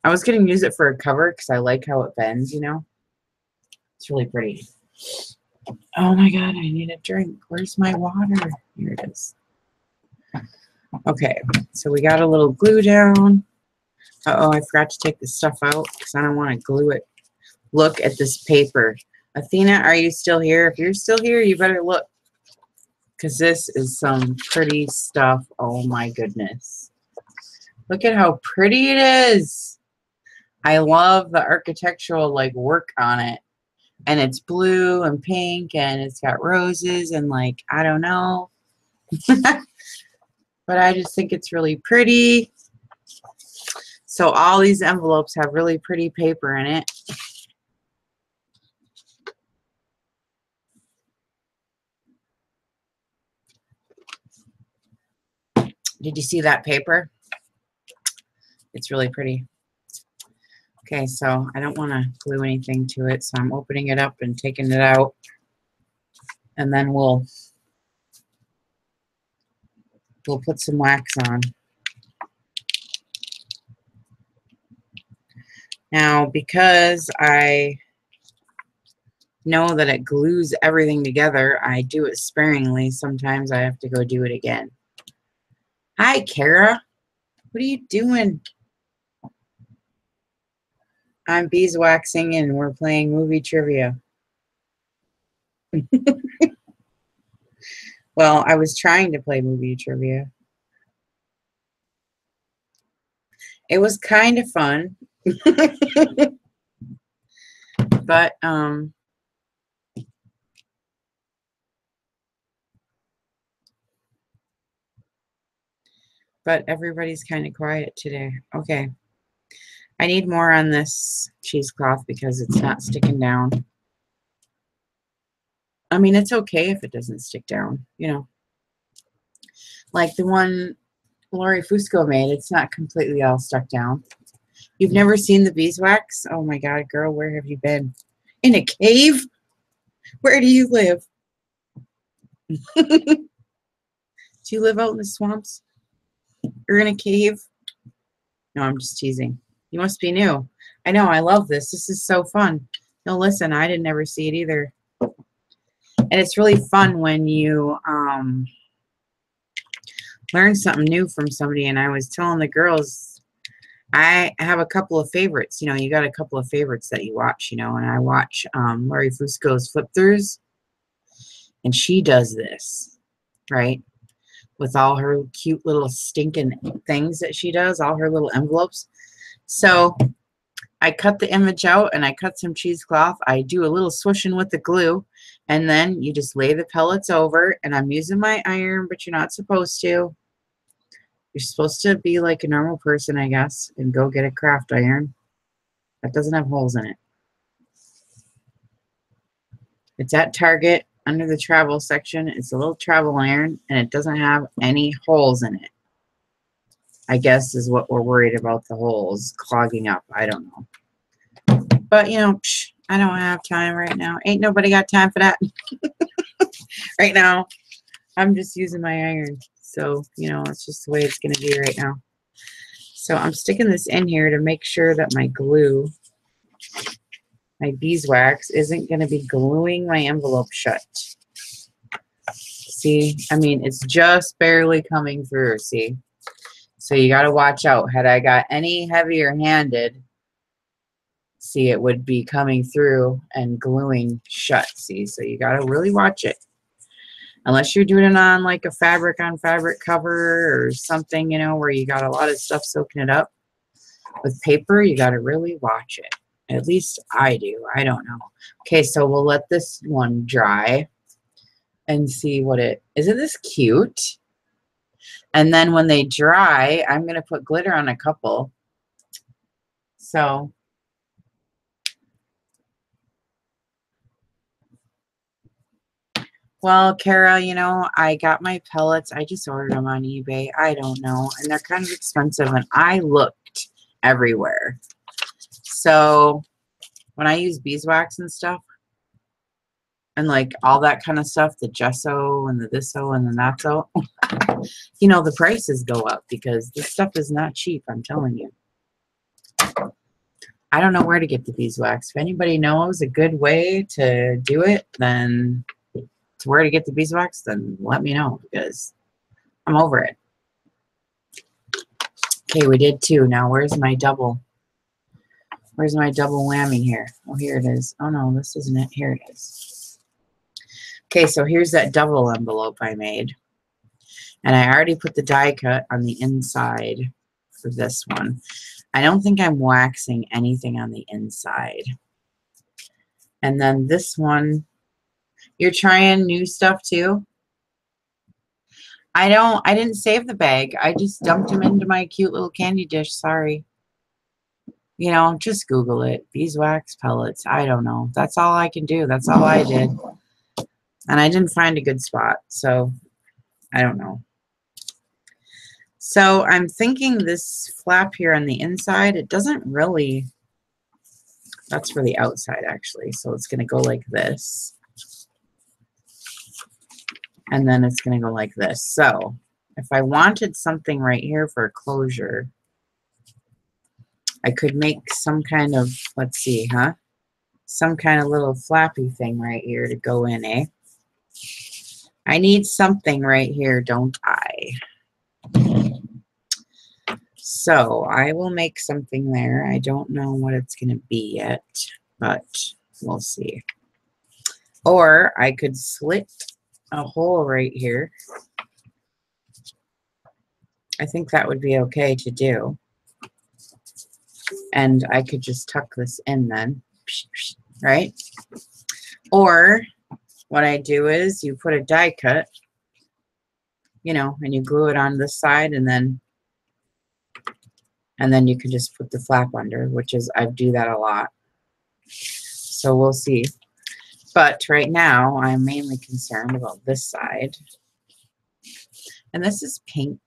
I was going to use it for a cover because I like how it bends, you know. It's really pretty. Oh my God, I need a drink. Where's my water? Here it is. Okay, so we got a little glue down. Uh-oh, I forgot to take the stuff out because I don't want to glue it. Look at this paper. Athena, are you still here? If you're still here, you better look, because this is some pretty stuff. Oh my goodness. Look at how pretty it is. I love the architectural like work on it. And it's blue and pink and it's got roses and like, I don't know. But I just think it's really pretty. So all these envelopes have really pretty paper in it. Did you see that paper? It's really pretty. Okay, so I don't want to glue anything to it, so I'm opening it up and taking it out. And then we'll put some wax on. Now, because I know that it glues everything together, I do it sparingly. Sometimes I have to go do it again. Hi, Kara. What are you doing? I'm beeswaxing and we're playing movie trivia. Well, I was trying to play movie trivia. It was kind of fun. But everybody's kind of quiet today. Okay. I need more on this cheesecloth because it's not sticking down. I mean, it's okay if it doesn't stick down, you know. Like the one Lori Fusco made, it's not completely all stuck down. You've never seen the beeswax? Oh my God, girl, where have you been? In a cave? Where do you live? Do you live out in the swamps? You're in a cave? No, I'm just teasing. You must be new. I know, I love this. This is so fun. No, listen, I didn't ever see it either. And it's really fun when you learn something new from somebody. And I was telling the girls, I have a couple of favorites. You know, you got a couple of favorites that you watch, you know, and I watch Lori Fusco's flip throughs, and she does this, right? With all her cute little stinking things that she does, all her little envelopes. So I cut the image out and I cut some cheesecloth. I do a little swishing with the glue, and then you just lay the pellets over, and I'm using my iron, but you're not supposed to. You're supposed to be like a normal person, I guess, and go get a craft iron that doesn't have holes in it. It's at Target under the travel section. It's a little travel iron, and it doesn't have any holes in it. I guess is what we're worried about, the holes clogging up. I don't know. But, you know, I don't have time right now. Ain't nobody got time for that. Right now, I'm just using my iron. So, you know, it's just the way it's going to be right now. So I'm sticking this in here to make sure that my glue, my beeswax, isn't going to be gluing my envelope shut. See, I mean, it's just barely coming through, see? So you got to watch out. Had I got any heavier handed, see, it would be coming through and gluing shut, see? So you got to really watch it. Unless you're doing it on like a fabric on fabric cover or something, you know, where you got a lot of stuff soaking it up. With paper, you got to really watch it. At least I do. I don't know. Okay, so we'll let this one dry and see what it... Isn't this cute? And then when they dry, I'm going to put glitter on a couple. So... Well, Kara, you know, I got my pellets. I just ordered them on eBay. I don't know. And they're kind of expensive. And I looked everywhere. So when I use beeswax and stuff, and like all that kind of stuff, the gesso and the thiso and the natso, you know, the prices go up because this stuff is not cheap, I'm telling you. I don't know where to get the beeswax. If anybody knows a good way to do it, then... to where to get the beeswax, then let me know because I'm over it. Okay, we did two. Now where's my double? Where's my double whammy here? Oh, here it is. Oh no, this isn't it. Here it is. Okay, so here's that double envelope I made. And I already put the die cut on the inside for this one. I don't think I'm waxing anything on the inside. And then this one, you're trying new stuff too? I didn't save the bag. I just dumped them into my cute little candy dish. Sorry. You know, just Google it. Beeswax pellets. I don't know. That's all I can do. That's all I did. And I didn't find a good spot. So, I don't know. So, I'm thinking this flap here on the inside, it doesn't really... That's for the outside, actually. So, it's going to go like this. And then it's going to go like this. So if I wanted something right here for closure, I could make some kind of, let's see, huh? Some kind of little flappy thing right here to go in, eh? I need something right here, don't I? So I will make something there. I don't know what it's going to be yet, but we'll see. Or I could slit a hole right here. I think that would be okay to do. And I could just tuck this in then, right? Or what I do is you put a die cut, you know, and you glue it on this side, and then you can just put the flap under, which is, I do that a lot. So we'll see. But right now, I'm mainly concerned about this side. And this is pink.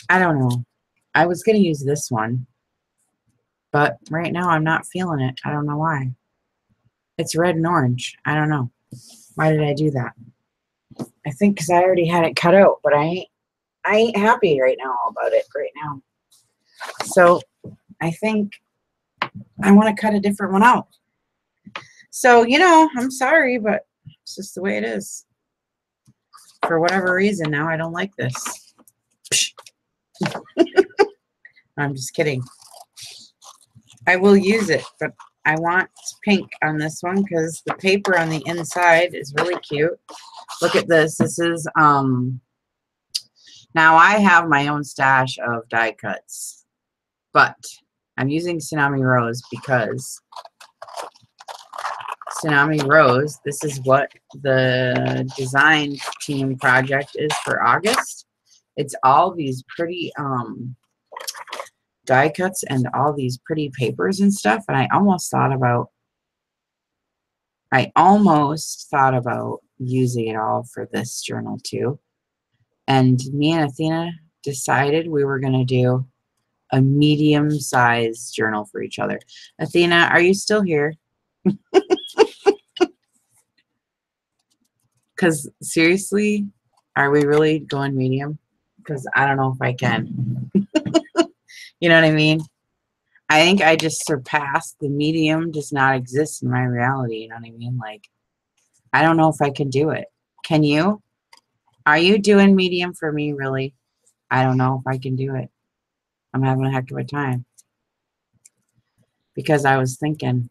I don't know. I was going to use this one, but right now I'm not feeling it. I don't know why. It's red and orange. I don't know. Why did I do that? I think because I already had it cut out, but I ain't happy right now about it right now. So I think I want to cut a different one out. So, you know, I'm sorry, but it's just the way it is. For whatever reason, now I don't like this. I'm just kidding. I will use it, but I want pink on this one because the paper on the inside is really cute. Look at this. This is, now I have my own stash of die cuts, but I'm using Tsunami Rose because Tsunami Rose, this is what the design team project is for August. It's all these pretty die cuts and all these pretty papers and stuff, and I almost thought about using it all for this journal too. And me and Athena decided we were going to do a medium-sized journal for each other. Athena, are you still here? Because seriously, are we really going medium? Because I don't know if I can. You know what I mean? I think I just surpassed the medium does not exist in my reality. You know what I mean? Like, I don't know if I can do it. Can you? Are you doing medium for me, really? I don't know if I can do it. I'm having a heck of a time. Because I was thinking,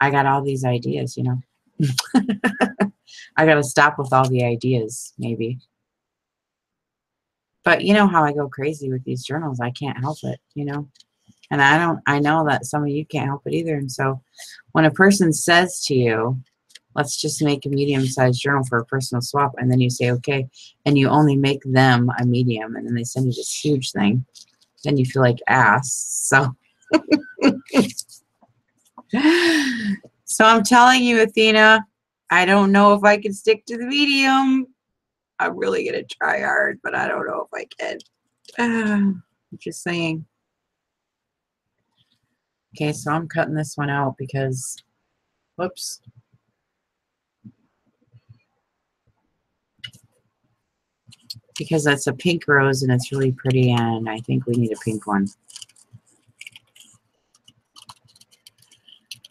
I got all these ideas, you know. I got to stop with all the ideas, maybe. But you know how I go crazy with these journals. I can't help it, you know. And I know that some of you can't help it either. And so when a person says to you, let's just make a medium-sized journal for a personal swap, and then you say, okay, and you only make them a medium, and then they send you this huge thing, then you feel like ass. So, so I'm telling you, Athena, I don't know if I can stick to the medium. I'm really going to try hard, but I don't know if I can. I'm just saying. Okay, so I'm cutting this one out because, whoops. Because that's a pink rose and it's really pretty, and I think we need a pink one.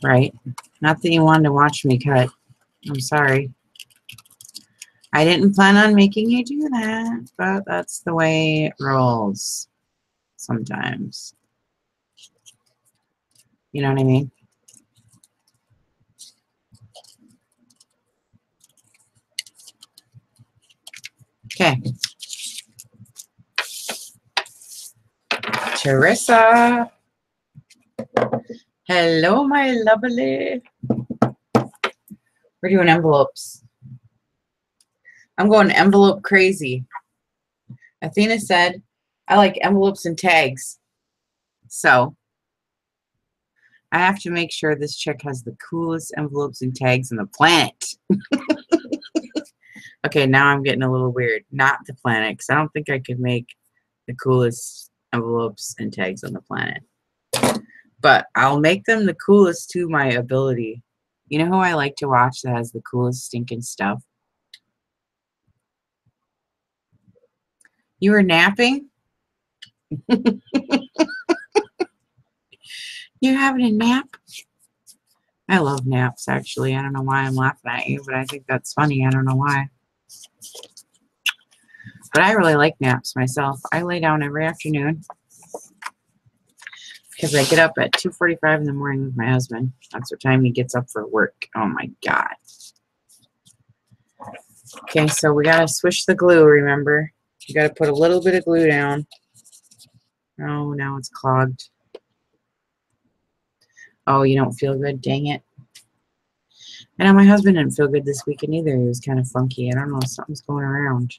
Right? Not that you wanted to watch me cut. I'm sorry. I didn't plan on making you do that, but that's the way it rolls sometimes. You know what I mean? Okay. Teresa. Hello, my lovely. We're doing envelopes. I'm going envelope crazy. Athena said, I like envelopes and tags. So I have to make sure this chick has the coolest envelopes and tags on the planet. Okay, now I'm getting a little weird. Not the planet, because I don't think I could make the coolest envelopes and tags on the planet. But I'll make them the coolest to my ability. You know who I like to watch that has the coolest stinking stuff? You were napping? You're having a nap? I love naps, actually. I don't know why I'm laughing at you, but I think that's funny. I don't know why. But I really like naps myself. I lay down every afternoon because I get up at 2:45 in the morning with my husband. That's what time he gets up for work. Oh, my God. Okay, so we got to swish the glue, remember? You got to put a little bit of glue down. Oh, now it's clogged. Oh, you don't feel good? Dang it. I know my husband didn't feel good this weekend either. He was kind of funky. I don't know. Something's going around.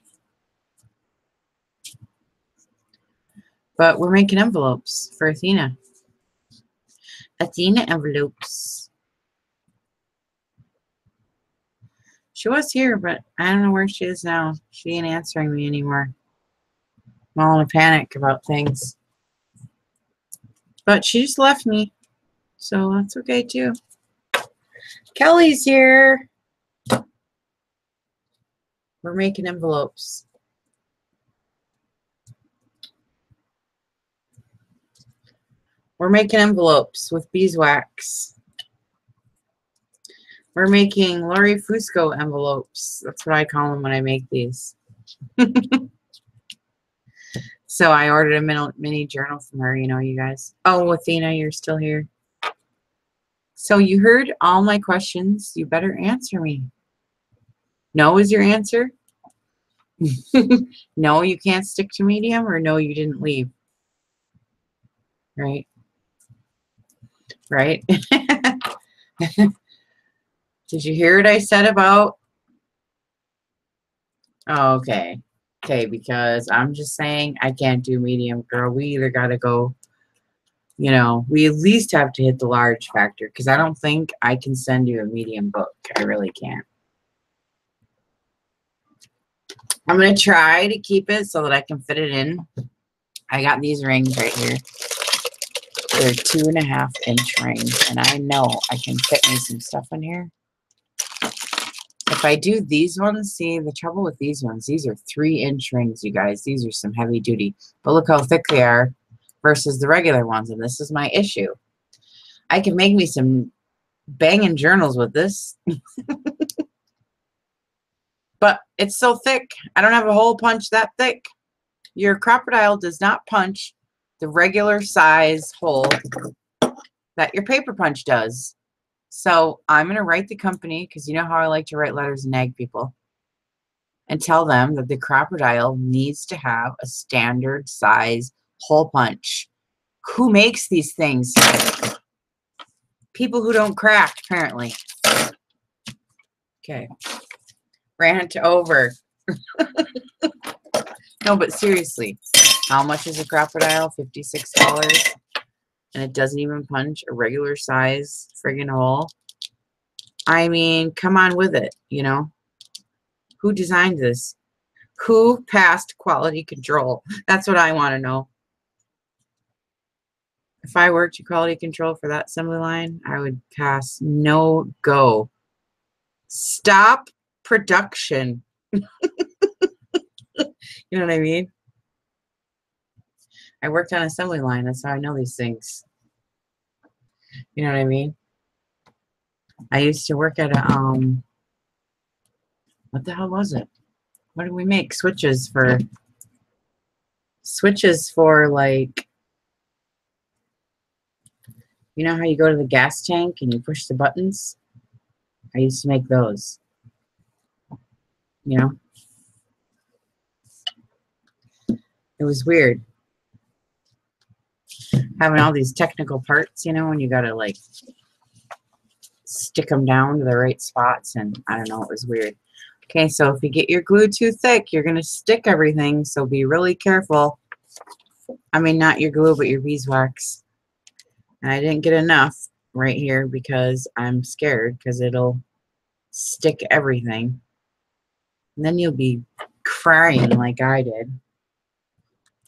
But we're making envelopes for Athena. Athena envelopes. She was here, but I don't know where she is now. She ain't answering me anymore. I'm all in a panic about things. But she just left me, so that's okay too. Kelly's here. We're making envelopes. We're making envelopes with beeswax. We're making Lori Fusco envelopes. That's what I call them when I make these. So I ordered a mini journal from her, you know, you guys. Oh, Athena, you're still here. So you heard all my questions. You better answer me. No is your answer? No, you can't stick to medium, or no, you didn't leave. Right? Right? Did you hear what I said about? Oh, okay. Okay, because I'm just saying I can't do medium, girl. We either got to go, you know, we at least have to hit the large factor, because I don't think I can send you a medium book. I really can't. I'm going to try to keep it so that I can fit it in. I got these rings right here. They're 2.5-inch rings, and I know I can fit me some stuff in here. If I do these ones, see, the trouble with these ones, these are 3-inch rings, you guys. These are some heavy duty. But look how thick they are versus the regular ones, and this is my issue. I can make me some banging journals with this. But it's so thick. I don't have a hole punch that thick. Your crocodile does not punch the regular size hole that your paper punch does. So I'm going to write the company, because you know how I like to write letters and nag people, and tell them that the crocodile needs to have a standard size hole punch. Who makes these things? People who don't crack, apparently. Okay. Rant over. No, but seriously, how much is a crocodile? $56. And it doesn't even punch a regular size friggin' hole. I mean, come on with it, you know? Who designed this? Who passed quality control? That's what I want to know. If I worked in quality control for that assembly line, I would pass no go. Stop production. You know what I mean? I worked on assembly line. That's how I know these things. You know what I mean? I used to work at a, what the hell was it? What did we make? Switches for like, you know how you go to the gas tank and you push the buttons? I used to make those. You know? It was weird. Having all these technical parts, you know, when you gotta like stick them down to the right spots, and I don't know, it was weird. Okay, so if you get your glue too thick, you're gonna stick everything, so be really careful. I mean, not your glue, but your beeswax. And I didn't get enough right here because I'm scared, because it'll stick everything. And then you'll be crying like I did.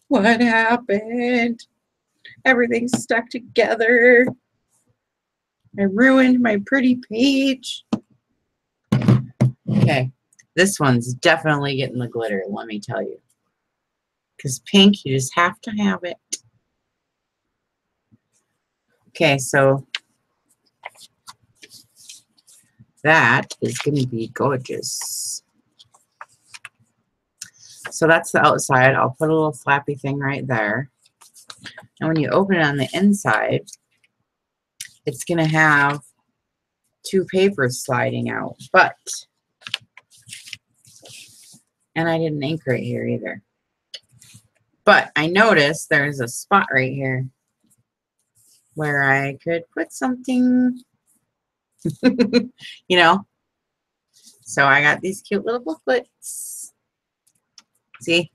What happened? Everything's stuck together. I ruined my pretty page. Okay, this one's definitely getting the glitter, let me tell you. Because pink, you just have to have it. Okay, so that is going to be gorgeous. So that's the outside. I'll put a little flappy thing right there. And when you open it on the inside, it's going to have 2 papers sliding out. But, and I didn't ink right here either. But I noticed there's a spot right here where I could put something, you know. So I got these cute little booklets. See?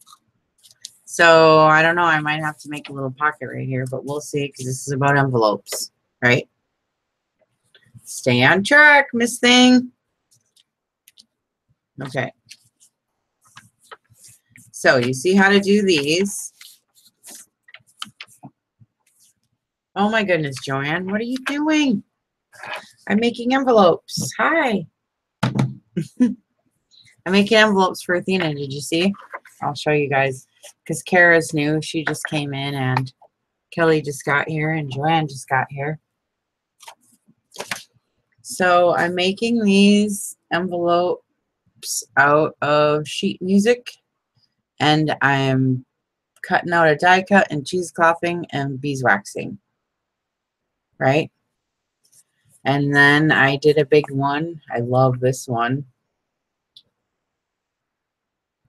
So I don't know, I might have to make a little pocket right here, but we'll see, because this is about envelopes, right? Stay on track, Miss Thing. Okay. So you see how to do these. Oh my goodness, Joanne, what are you doing? I'm making envelopes. Hi. I'm making envelopes for Athena. Did you see? I'll show you guys because Kara's new. She just came in and Kelly just got here and Joanne just got here. So I'm making these envelopes out of sheet music and I'm cutting out a die cut and cheeseclothing and beeswaxing, right? And then I did a big one. I love this one.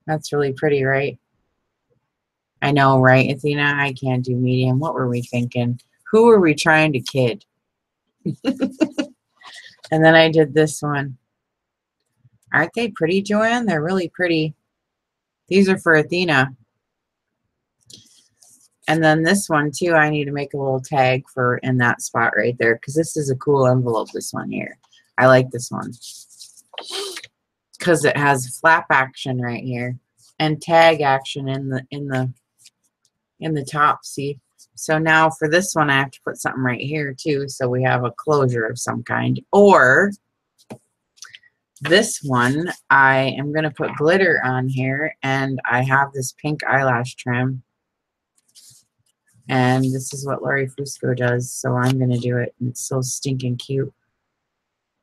That's really pretty, right? I know, right, Athena? I can't do medium. What were we thinking? Who were we trying to kid? And then I did this one. Aren't they pretty, Joanne? They're really pretty. These are for Athena. And then this one, too, I need to make a little tag for in that spot right there because this is a cool envelope, this one here. I like this one because it has flap action right here and tag action in the top, see? So now for this one, I have to put something right here too, so we have a closure of some kind. Or this one, I am going to put glitter on here, and I have this pink eyelash trim. And this is what Lori Fusco does, so I'm going to do it. And it's so stinking cute.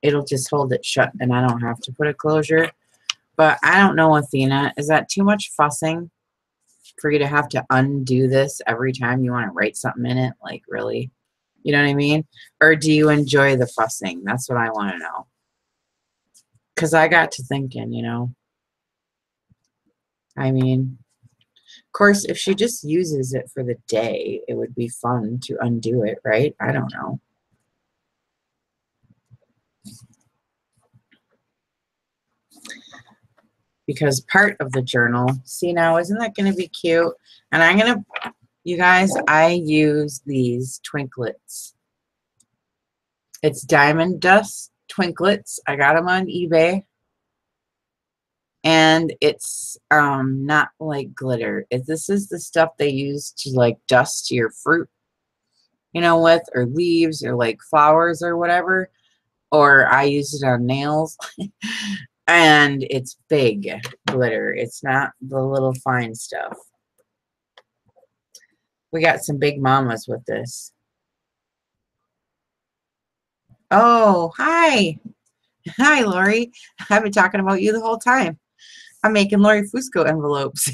It'll just hold it shut, and I don't have to put a closure. But I don't know, Athena, is that too much fussing for you to have to undo this every time you want to write something in it? Like, really? You know what I mean? Or do you enjoy the fussing? That's what I want to know. Because I got to thinking, you know. I mean, of course, if she just uses it for the day, it would be fun to undo it, right? I don't know. Because part of the journal, see now, isn't that going to be cute? And I'm going to, you guys, I use these twinklets. It's diamond dust twinklets. I got them on eBay. And it's not like glitter. This is the stuff they use to like dust your fruit, you know, with, or leaves, or like flowers or whatever. Or I use it on nails. And it's big glitter. It's not the little fine stuff. We got some big mamas with this. Oh, hi. Hi, Lori. I've been talking about you the whole time. I'm making Lori Fusco envelopes.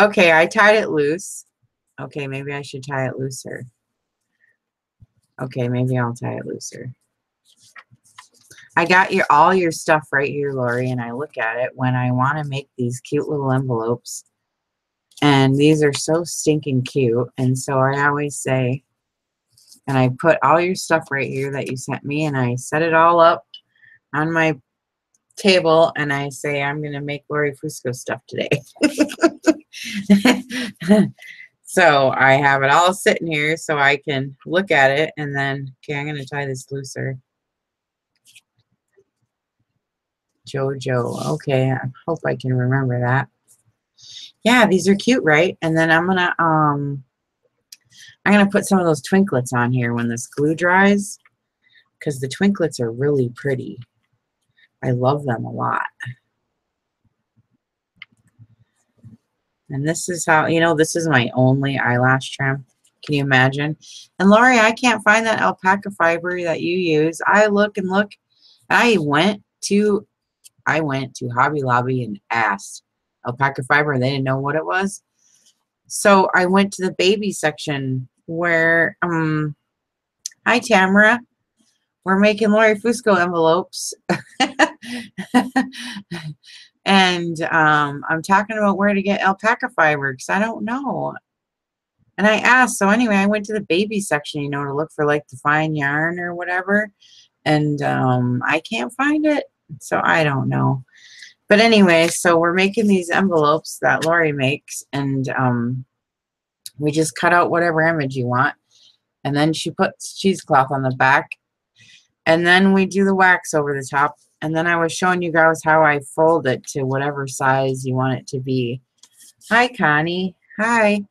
Okay, I tied it loose. Okay, maybe I should tie it looser. Okay, maybe I'll tie it looser. I got all your stuff right here, Lori, and I look at it when I want to make these cute little envelopes. And these are so stinking cute. And so I always say, and I put all your stuff right here that you sent me, and I set it all up on my table, and I say, I'm going to make Lori Fusco stuff today. So I have it all sitting here so I can look at it, and then, okay, I'm going to tie this looser. Jojo. Okay, I hope I can remember that. Yeah, these are cute, right? And then I'm gonna put some of those twinklets on here when this glue dries, because the twinklets are really pretty. I love them a lot. And this is how, you know, this is my only eyelash trim. Can you imagine? And Lori, I can't find that alpaca fiber that you use. I look and look. I went to Hobby Lobby and asked alpaca fiber, and they didn't know what it was. So I went to the baby section where, hi Tamara, we're making Lori Fusco envelopes. And I'm talking about where to get alpaca fiber because I don't know. And I asked, so anyway, I went to the baby section, you know, to look for like the fine yarn or whatever. And I can't find it. So I don't know. But anyway, so we're making these envelopes that Lori makes, and we just cut out whatever image you want, and then she puts cheesecloth on the back, and then we do the wax over the top, And then I was showing you guys how I fold it to whatever size you want it to be. Hi, Connie. Hi.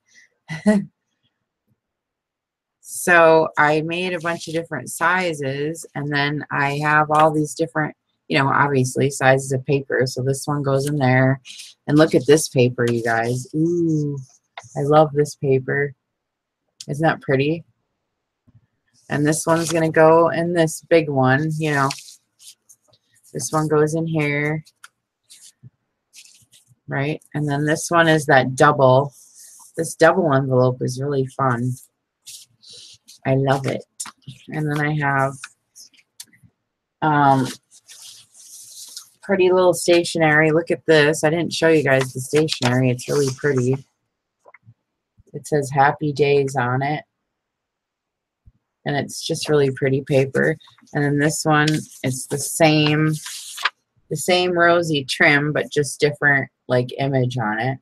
So I made a bunch of different sizes, and then I have all these different, you know, obviously sizes of paper. So this one goes in there. And look at this paper, you guys. Ooh, I love this paper. Isn't that pretty? And this one's going to go in this big one, you know. This one goes in here, right? And then this one is that double. This double envelope is really fun. I love it. And then I have pretty little stationery. Look at this. I didn't show you guys the stationery. It's really pretty. It says Happy Days on it. And it's just really pretty paper. And then this one, it's the same rosy trim, but just different like image on it.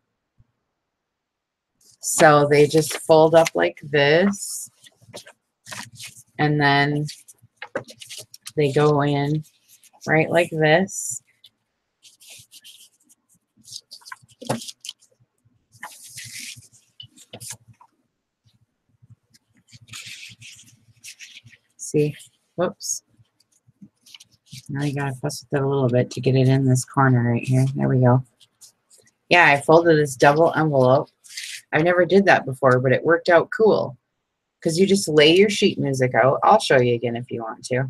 So they just fold up like this. And then they go in right like this. See? Whoops. Now you gotta fuss with it a little bit to get it in this corner right here. There we go. Yeah, I folded this double envelope. I never did that before, but it worked out cool. Because you just lay your sheet music out. I'll show you again if you want to.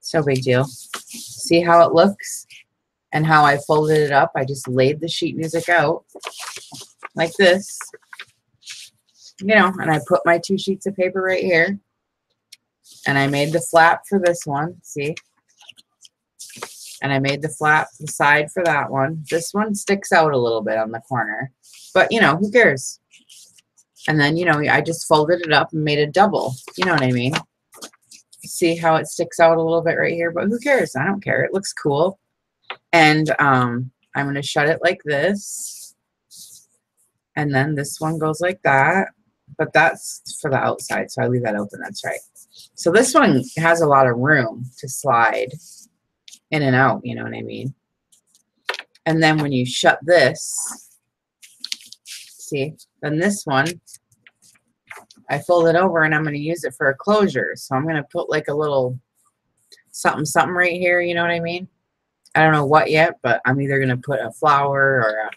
So big deal. See how it looks? And how I folded it up? I just laid the sheet music out like this. You know, and I put my 2 sheets of paper right here. And I made the flap for this one. See? And I made the flap, the side for that one. This one sticks out a little bit on the corner. But, you know, who cares? And then, you know, I just folded it up and made a double. You know what I mean? See how it sticks out a little bit right here? But who cares? I don't care. It looks cool. And I'm going to shut it like this. And then this one goes like that. But that's for the outside, so I leave that open. That's right. So this one has a lot of room to slide in and out. You know what I mean? And then when you shut this, see, then this one, I fold it over and I'm going to use it for a closure. So I'm going to put like a little something, something right here. You know what I mean? I don't know what yet, but I'm either going to put a flower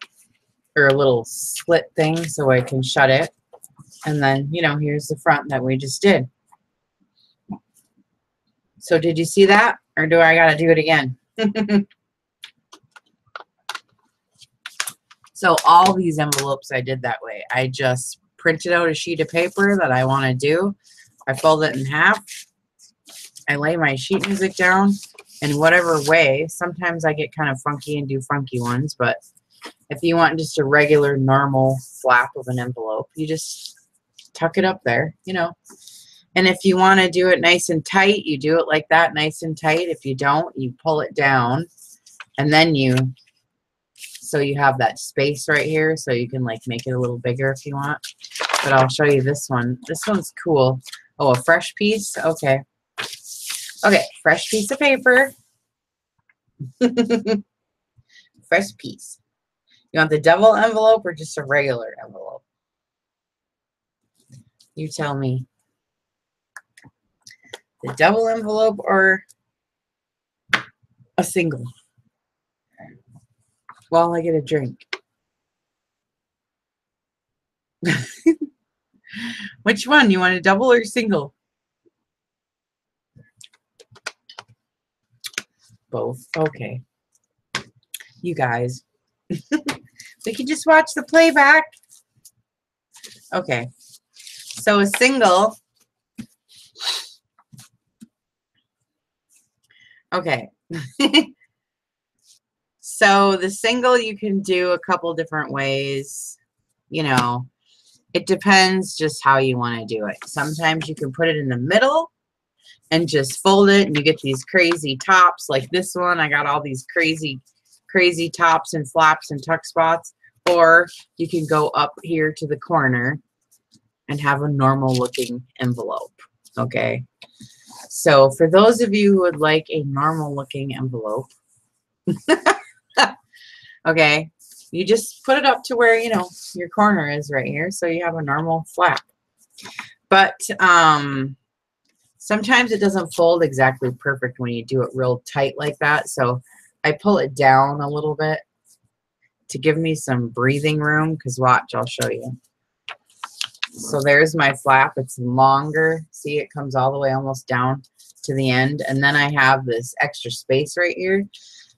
or a little slit thing so I can shut it. And then, you know, here's the front that we just did. So did you see that? Or do I got to do it again? So all these envelopes I did that way. I just printed out a sheet of paper that I want to do. I fold it in half. I lay my sheet music down in whatever way. Sometimes I get kind of funky and do funky ones, but if you want just a regular normal flap of an envelope, you just tuck it up there, you know. And if you want to do it nice and tight, you do it like that, nice and tight. If you don't, you pull it down, and then so you have that space right here, so you can like make it a little bigger if you want. But I'll show you this one. This one's cool. Oh, a fresh piece? Okay. Okay, fresh piece of paper. Fresh piece. You want the double envelope or just a regular envelope? You tell me. The double envelope or a single? While I get a drink. Which one? You want a double or single? Both. Okay. You guys. We can just watch the playback. Okay. So a single. Okay. So the single you can do a couple different ways. You know, it depends just how you want to do it. Sometimes you can put it in the middle and just fold it and you get these crazy tops like this one. I got all these crazy tops and flaps and tuck spots. Or you can go up here to the corner and have a normal looking envelope. Okay. So for those of you who would like a normal looking envelope, okay, you just put it up to where, you know, your corner is right here, so you have a normal flap. But sometimes it doesn't fold exactly perfect when you do it real tight like that, so I pull it down a little bit to give me some breathing room, because watch, I'll show you. So there's my flap. It's longer. See, it comes all the way almost down to the end, and then I have this extra space right here.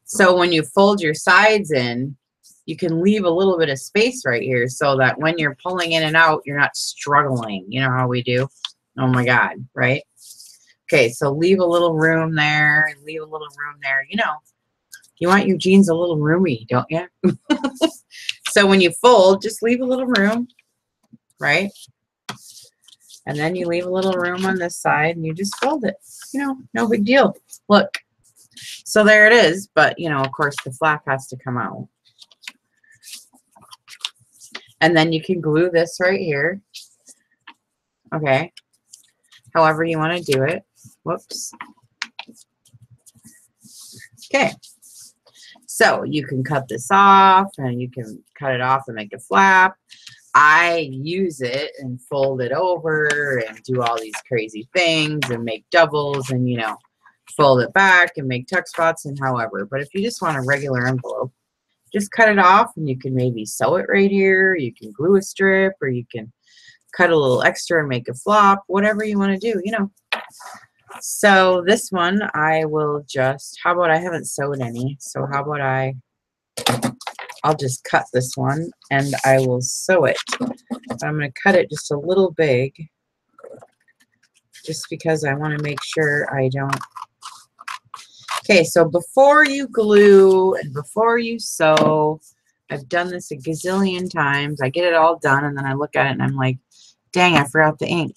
So when you fold your sides in, you can leave a little bit of space right here so that when you're pulling in and out, you're not struggling. You know how we do? Oh my God, right? Okay, so leave a little room there, leave a little room there. You know, you want your jeans a little roomy, don't you? So when you fold, just leave a little room, right? And then you leave a little room on this side and you just fold it. You know, no big deal. Look. So there it is, but you know, of course, the flap has to come out. And then you can glue this right here. Okay. However you want to do it. Whoops. Okay. So you can cut this off, and you can cut it off and make a flap. I use it and fold it over and do all these crazy things and make doubles and, you know, fold it back and make tuck spots and however. But if you just want a regular envelope, just cut it off, and you can maybe sew it right here. You can glue a strip, or you can cut a little extra and make a flop, whatever you want to do, you know. So this one I will just, how about I haven't sewed any, so how about I'll just cut this one and I will sew it. But I'm going to cut it just a little big just because I want to make sure I don't. Okay, so before you glue and before you sew, I've done this a gazillion times. I get it all done and then I look at it and I'm like, dang, I forgot the ink.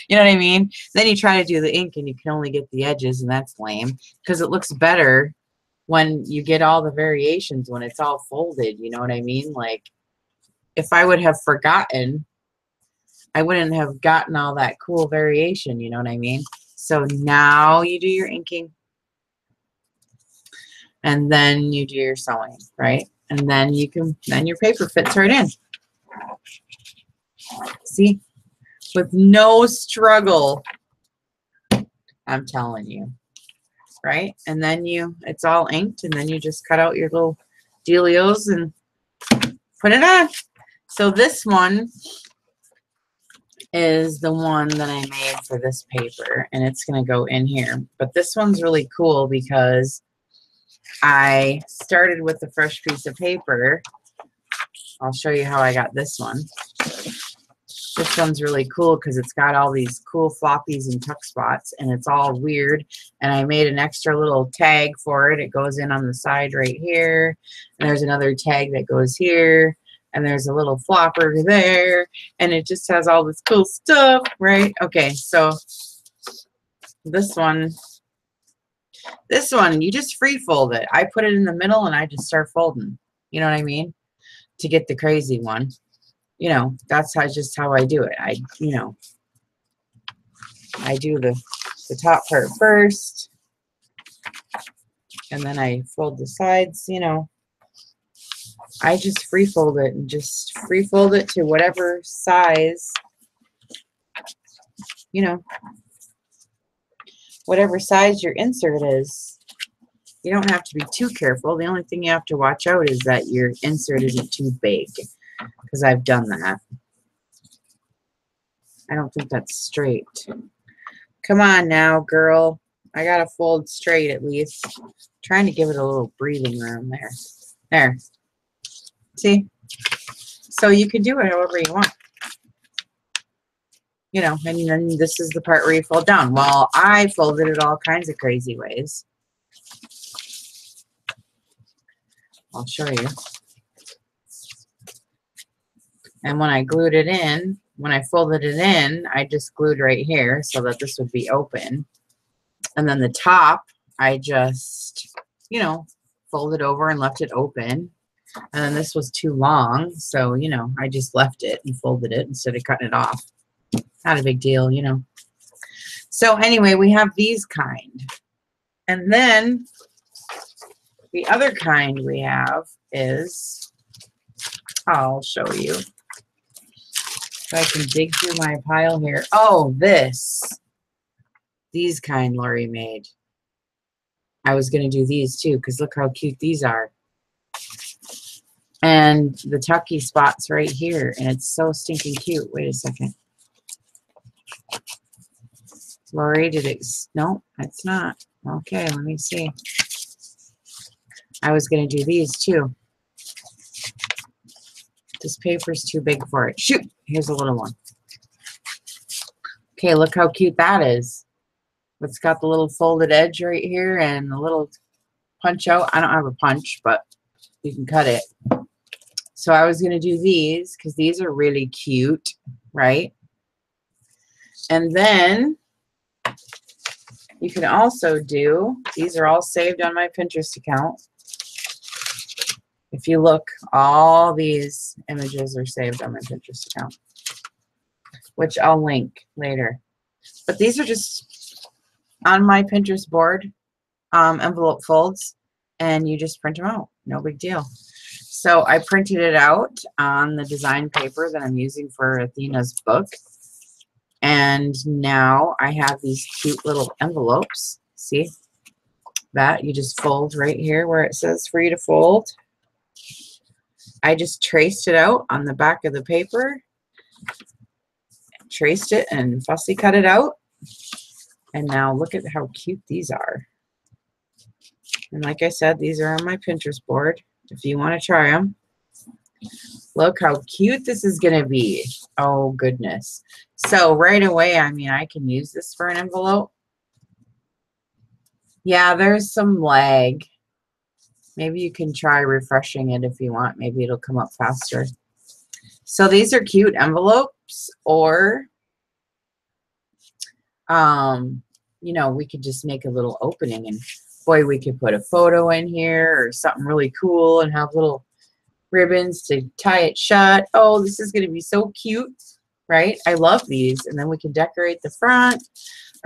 You know what I mean? Then you try to do the ink and you can only get the edges, and that's lame because it looks better when you get all the variations when it's all folded. You know what I mean? Like, if I would have forgotten, I wouldn't have gotten all that cool variation. You know what I mean? So now you do your inking, and then you do your sewing, right? And then you can, then your paper fits right in. See? With no struggle, I'm telling you, right? And then it's all inked, and then you just cut out your little dealios and put it on. So this one is the one that I made for this paper, and it's going to go in here. But this one's really cool because I started with a fresh piece of paper. I'll show you how I got this one. This one's really cool because it's got all these cool floppies and tuck spots, and it's all weird. And I made an extra little tag for it. It goes in on the side right here. And there's another tag that goes here. And there's a little flopper there. And it just has all this cool stuff, right? Okay, so this one, you just free fold it. I put it in the middle and I just start folding. You know what I mean? To get the crazy one. You know, that's just how I do it. I do the top part first, and then I fold the sides. You know, I just free fold it and just free fold it to whatever size, you know, whatever size your insert is. You don't have to be too careful. The only thing you have to watch out is that your insert isn't too big. Because I've done that. I don't think that's straight. Come on now, girl. I gotta fold straight at least. I'm trying to give it a little breathing room there. There. See? So you can do it however you want. You know, and then this is the part where you fold down. Well, I folded it all kinds of crazy ways. I'll show you. And when I glued it in, when I folded it in, I just glued right here so that this would be open. And then the top, I just, you know, folded over and left it open. And then this was too long, so, you know, I just left it and folded it instead of cutting it off. Not a big deal, you know. So anyway, we have these kind. And then the other kind we have is, I'll show you. If I can dig through my pile here. Oh, these kind Lori made. I was going to do these too, because look how cute these are. And the tucky spot's right here, and it's so stinking cute. Wait a second. Lori, did it? No, it's not. Okay, let me see. I was going to do these too. This paper's too big for it. Shoot, here's a little one. Okay, look how cute that is. It's got the little folded edge right here and the little punch out. I don't have a punch, but you can cut it. So I was going to do these because these are really cute, right? And then you can also do, these are all saved on my Pinterest account. If you look, all these images are saved on my Pinterest account, which I'll link later. But these are just on my Pinterest board, envelope folds, and you just print them out. No big deal. So I printed it out on the design paper that I'm using for Athena's book. And now I have these cute little envelopes. See that? You just fold right here where it says for you to fold. I just traced it out on the back of the paper. Traced it and fussy cut it out. And now look at how cute these are. And like I said, these are on my Pinterest board. If you want to try them. Look how cute this is going to be. Oh, goodness. So right away, I mean, I can use this for an envelope. Yeah, there's some lag. Maybe you can try refreshing it if you want. Maybe it'll come up faster. So these are cute envelopes, or, you know, we could just make a little opening, and boy, we could put a photo in here or something really cool and have little ribbons to tie it shut. Oh, this is going to be so cute, right? I love these. And then we can decorate the front,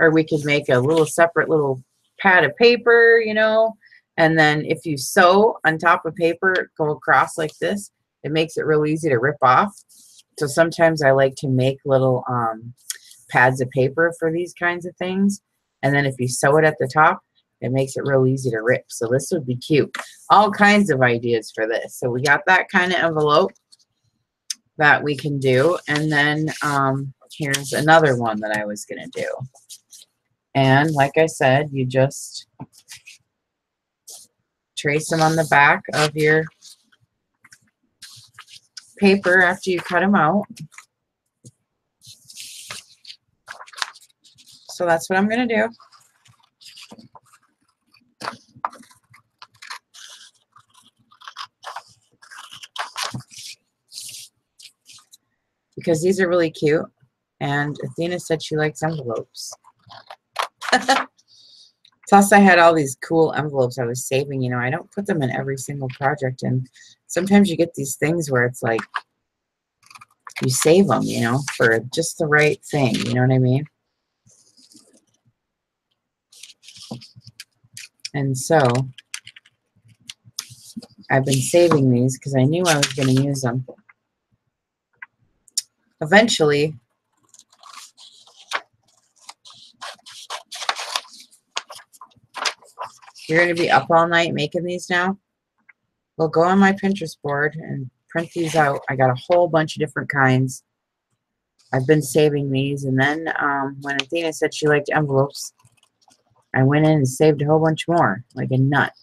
or we could make a little separate little pad of paper, you know. And then if you sew on top of paper, go across like this, it makes it real easy to rip off. So sometimes I like to make little pads of paper for these kinds of things. And then if you sew it at the top, it makes it real easy to rip. So this would be cute. All kinds of ideas for this. So we got that kind of envelope that we can do. And then here's another one that I was going to do. And like I said, you just trace them on the back of your paper after you cut them out. So that's what I'm going to do. Because these are really cute, and Athena said she likes envelopes. Plus, I had all these cool envelopes I was saving. You know, I don't put them in every single project, and sometimes you get these things where it's like you save them, you know, for just the right thing. You know what I mean? And so I've been saving these because I knew I was going to use them. Eventually, you're going to be up all night making these now? Well, go on my Pinterest board and print these out. I got a whole bunch of different kinds. I've been saving these. And then when Athena said she liked envelopes, I went in and saved a whole bunch more, like a nut.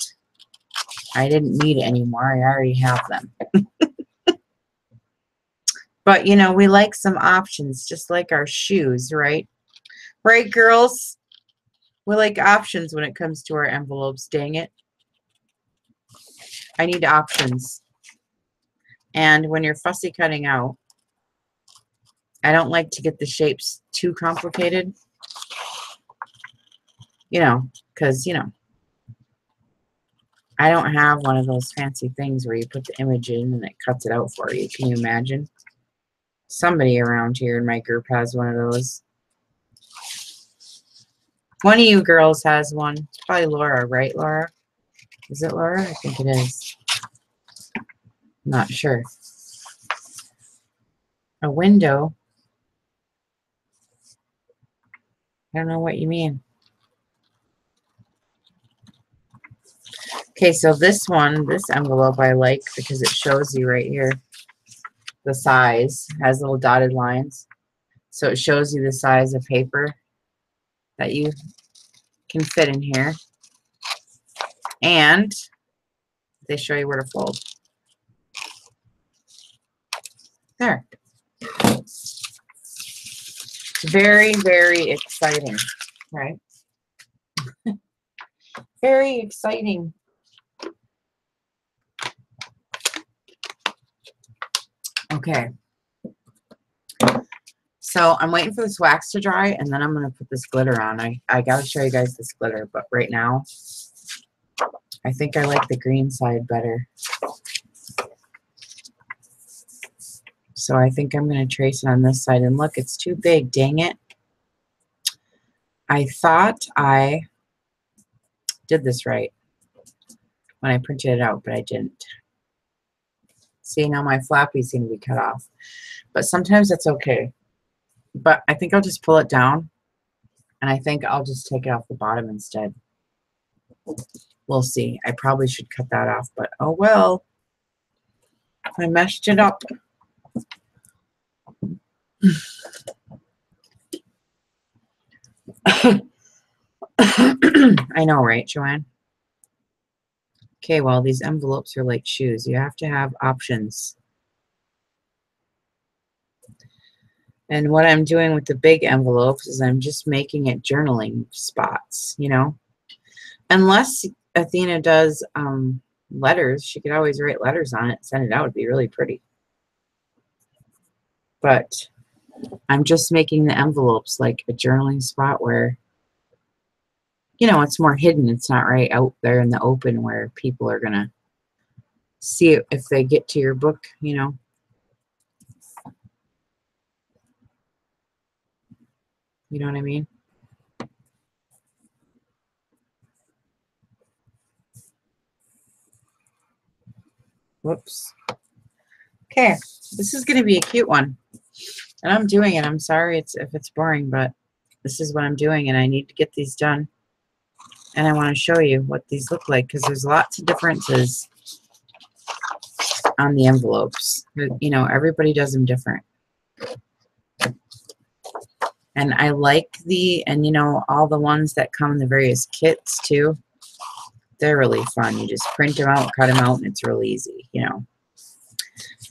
I didn't need any more. I already have them. But, you know, we like some options, just like our shoes, right? Right, girls? We like options when it comes to our envelopes, dang it. I need options. And when you're fussy cutting out, I don't like to get the shapes too complicated. You know, because, you know, I don't have one of those fancy things where you put the image in and it cuts it out for you. Can you imagine? Somebody around here in my group has one of those. One of you girls has one. It's probably Laura, right, Laura? Is it Laura? I think it is. Not sure. A window. I don't know what you mean. Okay, so this one, this envelope I like because it shows you right here the size. Has little dotted lines. So it shows you the size of paper that you can fit in here. And they show you where to fold. There. It's very, very exciting, right? Very exciting. Okay. So I'm waiting for this wax to dry, and then I'm going to put this glitter on. I got to show you guys this glitter, but right now, I think I like the green side better. So I think I'm going to trace it on this side. And look, it's too big. Dang it. I thought I did this right when I printed it out, but I didn't. See, now my flappy's going to be cut off. But sometimes that's okay. But I think I'll just pull it down, and I think I'll just take it off the bottom instead. We'll see. I probably should cut that off, but oh well. I messed it up. I know, right, Joanne? Okay, well, these envelopes are like shoes. You have to have options. And what I'm doing with the big envelopes is I'm just making it journaling spots, you know? Unless Athena does letters, she could always write letters on it and send it out. It'd be really pretty. But I'm just making the envelopes like a journaling spot where, you know, it's more hidden. It's not right out there in the open where people are going to see it if they get to your book, you know. You know what I mean? Whoops. Okay, this is going to be a cute one. And I'm doing it. I'm sorry if it's boring, but this is what I'm doing, and I need to get these done. And I want to show you what these look like because there's lots of differences on the envelopes. You know, everybody does them different. And I like and you know, all the ones that come in the various kits too. They're really fun. You just print them out, cut them out, and it's really easy, you know.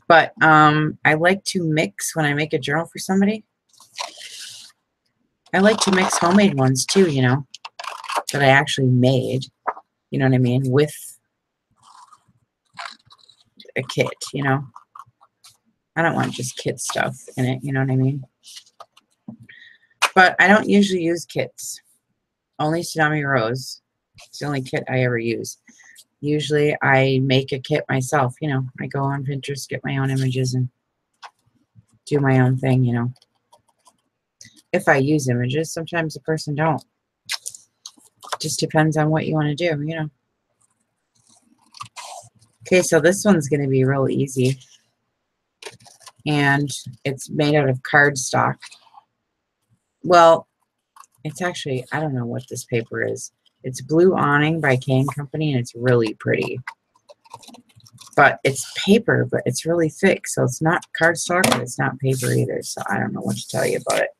But I like to mix when I make a journal for somebody. I like to mix homemade ones too, you know, that I actually made, you know what I mean, with a kit, you know. I don't want just kit stuff in it, you know what I mean. But I don't usually use kits. Only Tsunami Rose. It's the only kit I ever use. Usually I make a kit myself, you know. I go on Pinterest, get my own images, and do my own thing, you know. If I use images, sometimes the person don't. It just depends on what you want to do, you know. Okay, so this one's going to be real easy. And it's made out of cardstock. Well, it's actually, I don't know what this paper is. It's Blue Awning by Kane Company, and it's really pretty. But it's paper, but it's really thick. So it's not cardstock, but it's not paper either. So I don't know what to tell you about it.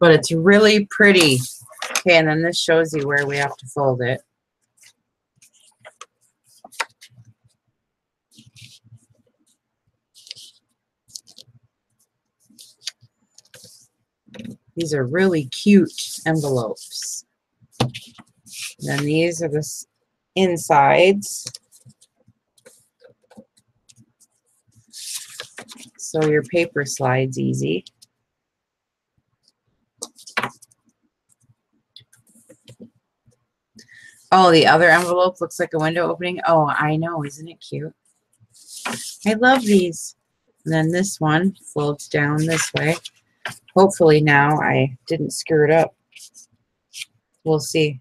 But it's really pretty. Okay, and then this shows you where we have to fold it. These are really cute envelopes. Then these are the insides. So your paper slides easy. Oh, the other envelope looks like a window opening. Oh, I know. Isn't it cute? I love these. And then this one folds down this way. Hopefully now I didn't screw it up. We'll see.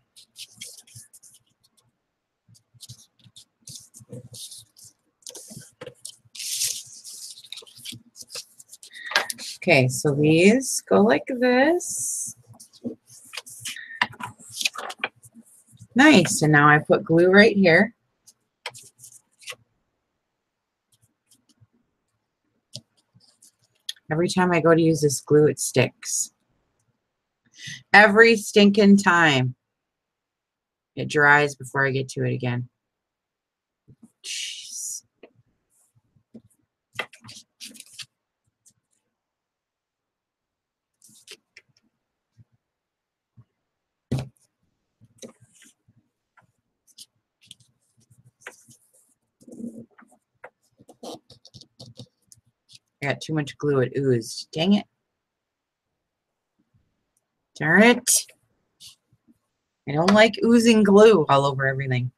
Okay, so these go like this. Nice, and now I put glue right here. Every time I go to use this glue, it sticks. Every stinking time. It dries before I get to it again. Jeez. I got too much glue, it oozed. Dang it. Darn it. I don't like oozing glue all over everything.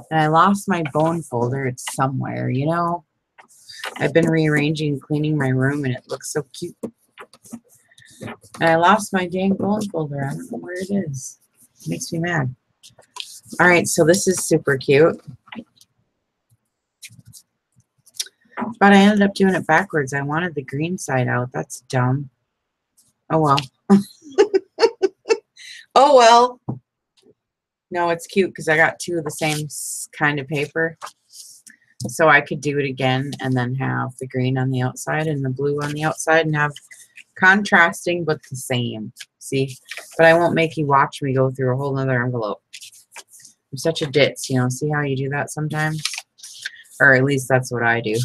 And I lost my bone folder. It's somewhere, you know. I've been rearranging and cleaning my room and it looks so cute. And I lost my dang bone folder. I don't know where it is. It makes me mad. All right, so this is super cute. But I ended up doing it backwards. I wanted the green side out. That's dumb. Oh, well. Oh, well. No, it's cute because I got two of the same kind of paper. So I could do it again and then have the green on the outside and the blue on the outside and have contrasting but the same. See? But I won't make you watch me go through a whole nother envelope. I'm such a ditz, you know. See how you do that sometimes? Or at least that's what I do.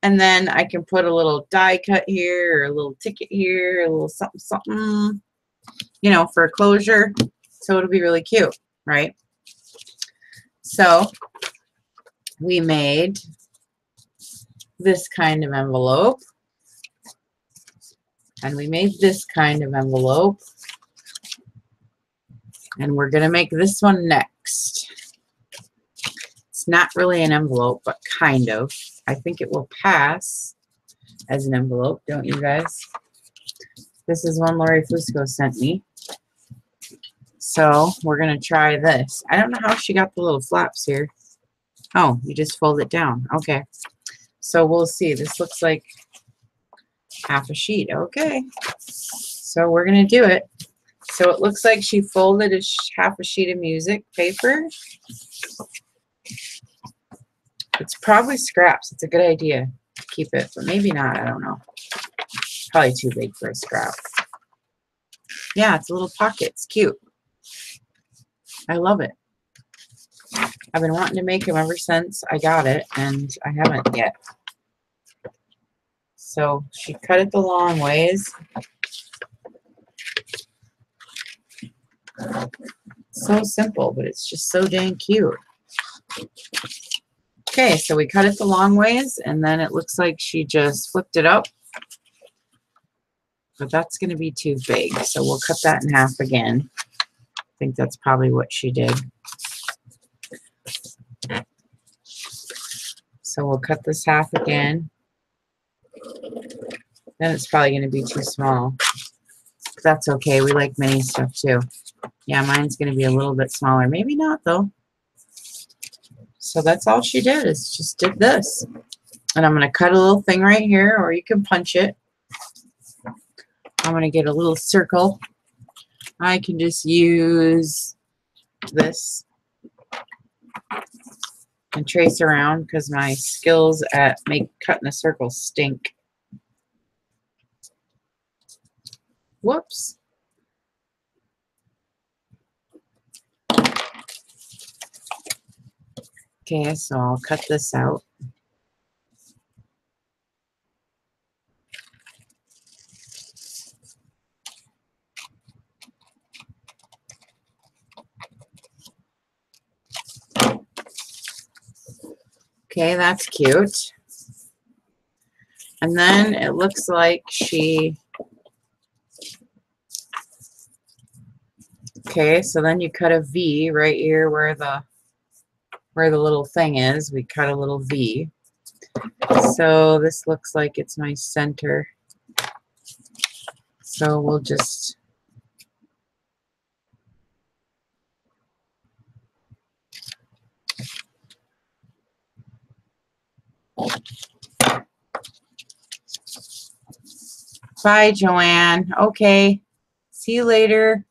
And then I can put a little die cut here, or a little ticket here, a little something, something, you know, for closure. So it'll be really cute, right? So we made this kind of envelope. And we made this kind of envelope. And we're going to make this one next. It's not really an envelope, but kind of. I think it will pass as an envelope, don't you guys? This is one Lori Fusco sent me. So we're going to try this. I don't know how she got the little flaps here. Oh, you just fold it down. Okay. So we'll see. This looks like half a sheet. Okay. So we're going to do it. So it looks like she folded half a sheet of music paper. It's probably scraps. It's a good idea to keep it, but maybe not. I don't know. Probably too big for a scrap. Yeah, it's a little pocket. It's cute. I love it. I've been wanting to make them ever since I got it, and I haven't yet. So she cut it the long ways. So simple, but it's just so dang cute. Okay, so we cut it the long ways, and then it looks like she just flipped it up. But that's going to be too big, so we'll cut that in half again. I think that's probably what she did. So we'll cut this half again. Then it's probably going to be too small. But that's okay. We like mini stuff too. Yeah, mine's going to be a little bit smaller. Maybe not, though. So that's all she did, is just did this. And I'm going to cut a little thing right here, or you can punch it. I'm going to get a little circle. I can just use this and trace around because my skills at cutting a circle stink. Whoops. Okay, so I'll cut this out. Okay, that's cute. And then it looks like she... Okay, so then you cut a V right here where the little thing is. We cut a little V. So this looks like it's my center. So we'll just bye, Joanne. Okay. See you later.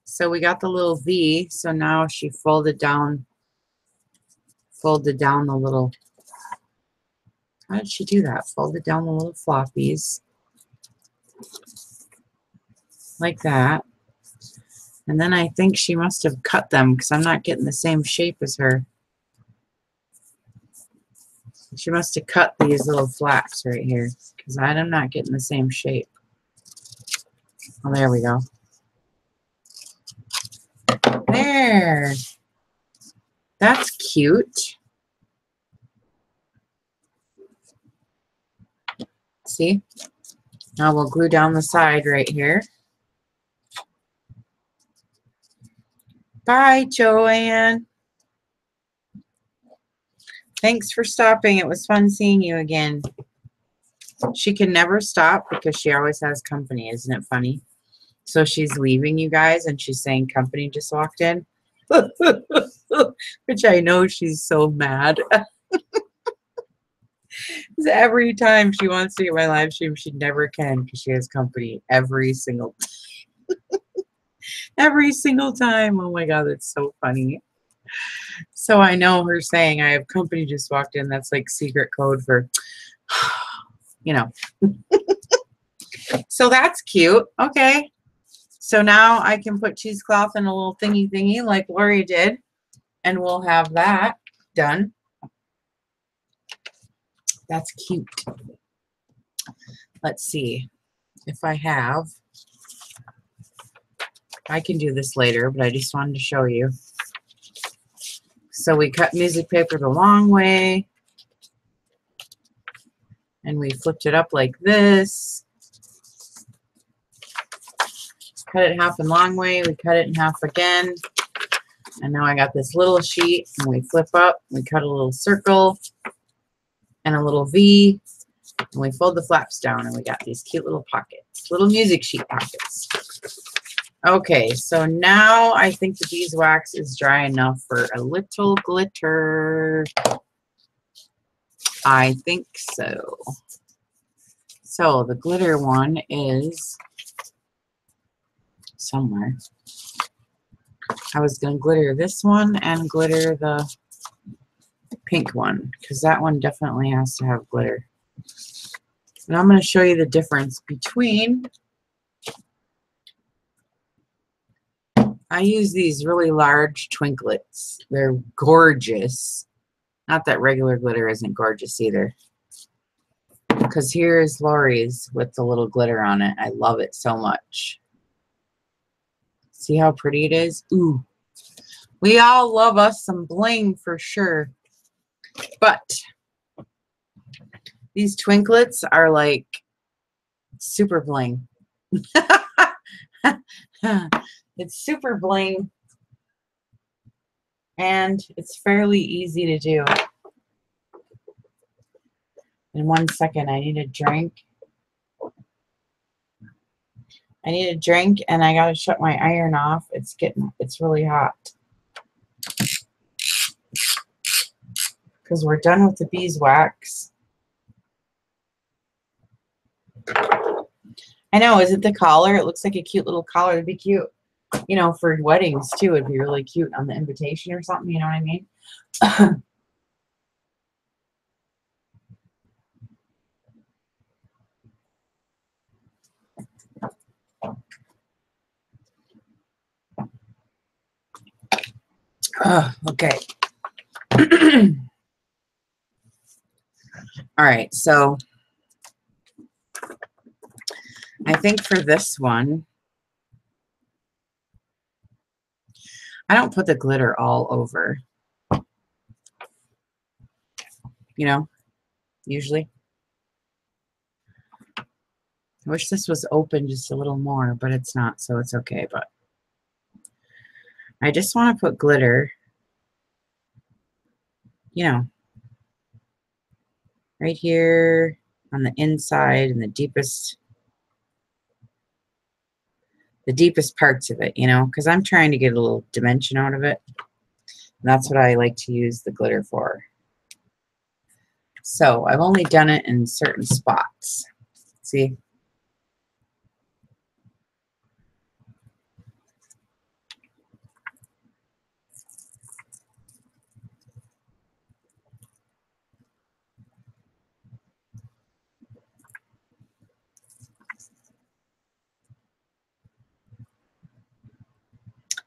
So we got the little V. So now she folded down the little, how did she do that? Folded down the little floppies like that. And then I think she must have cut them because I'm not getting the same shape as her. She must have cut these little flaps right here because I'm not getting the same shape. Oh, there we go. There. That's cute. See? Now we'll glue down the side right here. Bye, Joanne. Thanks for stopping. It was fun seeing you again. She can never stop because she always has company. Isn't it funny? So she's leaving you guys and she's saying company just walked in. Which I know she's so mad. Every time she wants to get my live stream, she never can because she has company every single time. Every single time. Oh my God, that's so funny. So I know her saying I have company just walked in. That's like secret code for, you know. So that's cute. Okay. So now I can put cheesecloth in a little thingy like Lori did. And we'll have that done. That's cute. Let's see if I have. I can do this later, but I just wanted to show you. So we cut music paper the long way. And we flipped it up like this. Cut it half in long way. We cut it in half again. And now I got this little sheet. And we flip up. We cut a little circle. And a little V. And we fold the flaps down. And we got these cute little pockets. Little music sheet pockets. Okay, so now I think the beeswax is dry enough for a little glitter. I think so. So the glitter one is somewhere. I was going to glitter this one and glitter the pink one because that one definitely has to have glitter. And I'm going to show you the difference between. I use these really large twinklets. They're gorgeous. Not that regular glitter isn't gorgeous either. Because here's Lori's with the little glitter on it. I love it so much. See how pretty it is? Ooh. We all love us some bling for sure. But these twinklets are like super bling. It's super bling. And it's fairly easy to do. In 1 second, I need a drink. I need a drink and I gotta shut my iron off. It's really hot. Because we're done with the beeswax. I know, is it the collar? It looks like a cute little collar. It'd be cute, you know, for weddings too. It'd be really cute on the invitation or something, you know what I mean? Okay. All right, so I think for this one, I don't put the glitter all over, you know, usually. I wish this was open just a little more, but it's not, so it's okay. But I just want to put glitter, you know, right here on the inside and the deepest parts of it, you know, because I'm trying to get a little dimension out of it. And that's what I like to use the glitter for. So I've only done it in certain spots. See?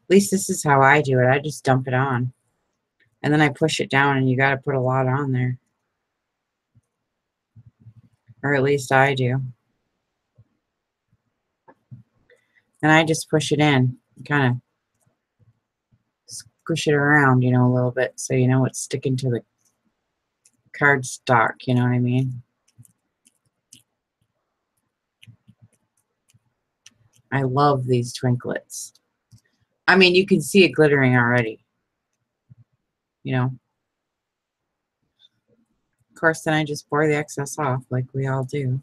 At least this is how I do it. I just dump it on. And then I push it down, and you got to put a lot on there. Or at least I do. And I just push it in. Kind of squish it around, you know, a little bit so you know it's sticking to the cardstock, you know what I mean? I love these twinklets. I mean, you can see it glittering already, you know. Of course, then I just pour the excess off like we all do.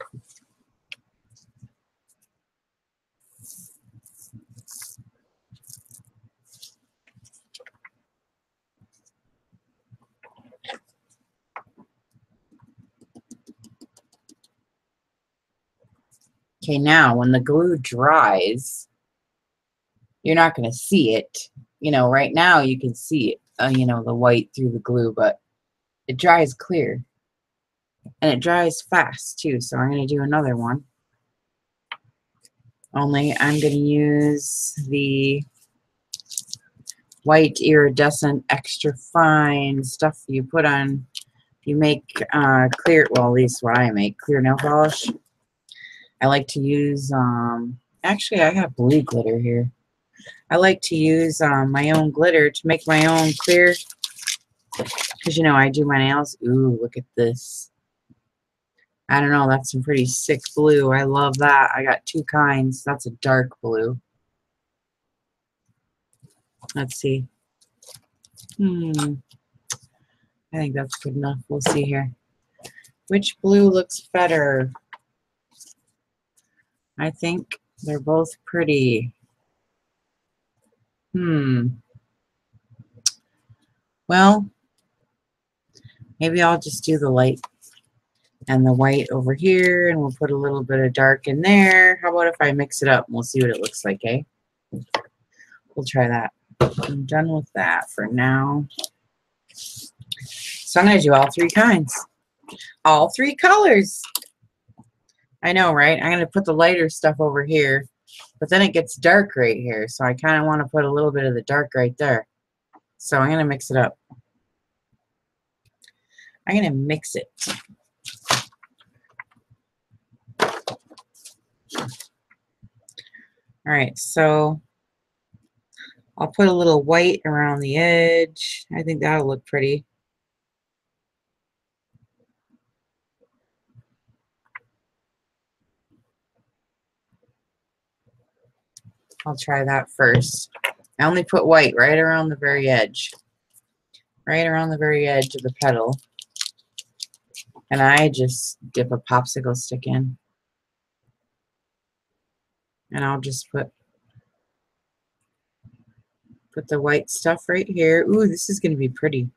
Okay, now when the glue dries, you're not going to see it. You know, right now you can see it, you know, the white through the glue, but it dries clear. And it dries fast too, so I'm going to do another one. Only I'm going to use the white iridescent extra fine stuff you put on. You make clear, well, at least what I make, clear nail polish. I like to use, actually I got blue glitter here. I like to use my own glitter to make my own clear, because, you know, I do my nails. Ooh, look at this. I don't know, that's some pretty sick blue. I love that. I got two kinds. That's a dark blue. Let's see. I think that's good enough. We'll see here. Which blue looks better? I think they're both pretty. Well, maybe I'll just do the light and the white over here, and we'll put a little bit of dark in there. How about if I mix it up and we'll see what it looks like, eh? We'll try that. I'm done with that for now. So I'm going to do all three kinds. All three colors. I know, right? I'm going to put the lighter stuff over here, but then it gets dark right here. So I kind of want to put a little bit of the dark right there. So I'm going to mix it up. I'm going to mix it. All right, so I'll put a little white around the edge. I think that'll look pretty. I'll try that first. I only put white right around the very edge. Right around the very edge of the petal. And I just dip a popsicle stick in. And I'll just put the white stuff right here. Ooh, this is going to be pretty.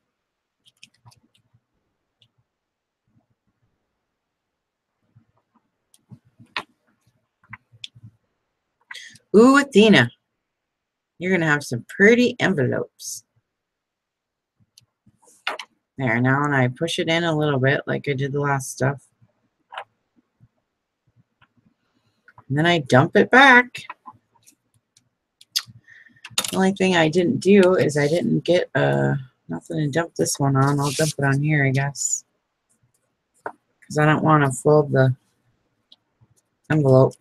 Ooh, Athena. You're going to have some pretty envelopes. There, now and I push it in a little bit like I did the last stuff. And then I dump it back. The only thing I didn't do is I didn't get nothing to dump this one on. I'll dump it on here, I guess. Because I don't want to fold the envelope.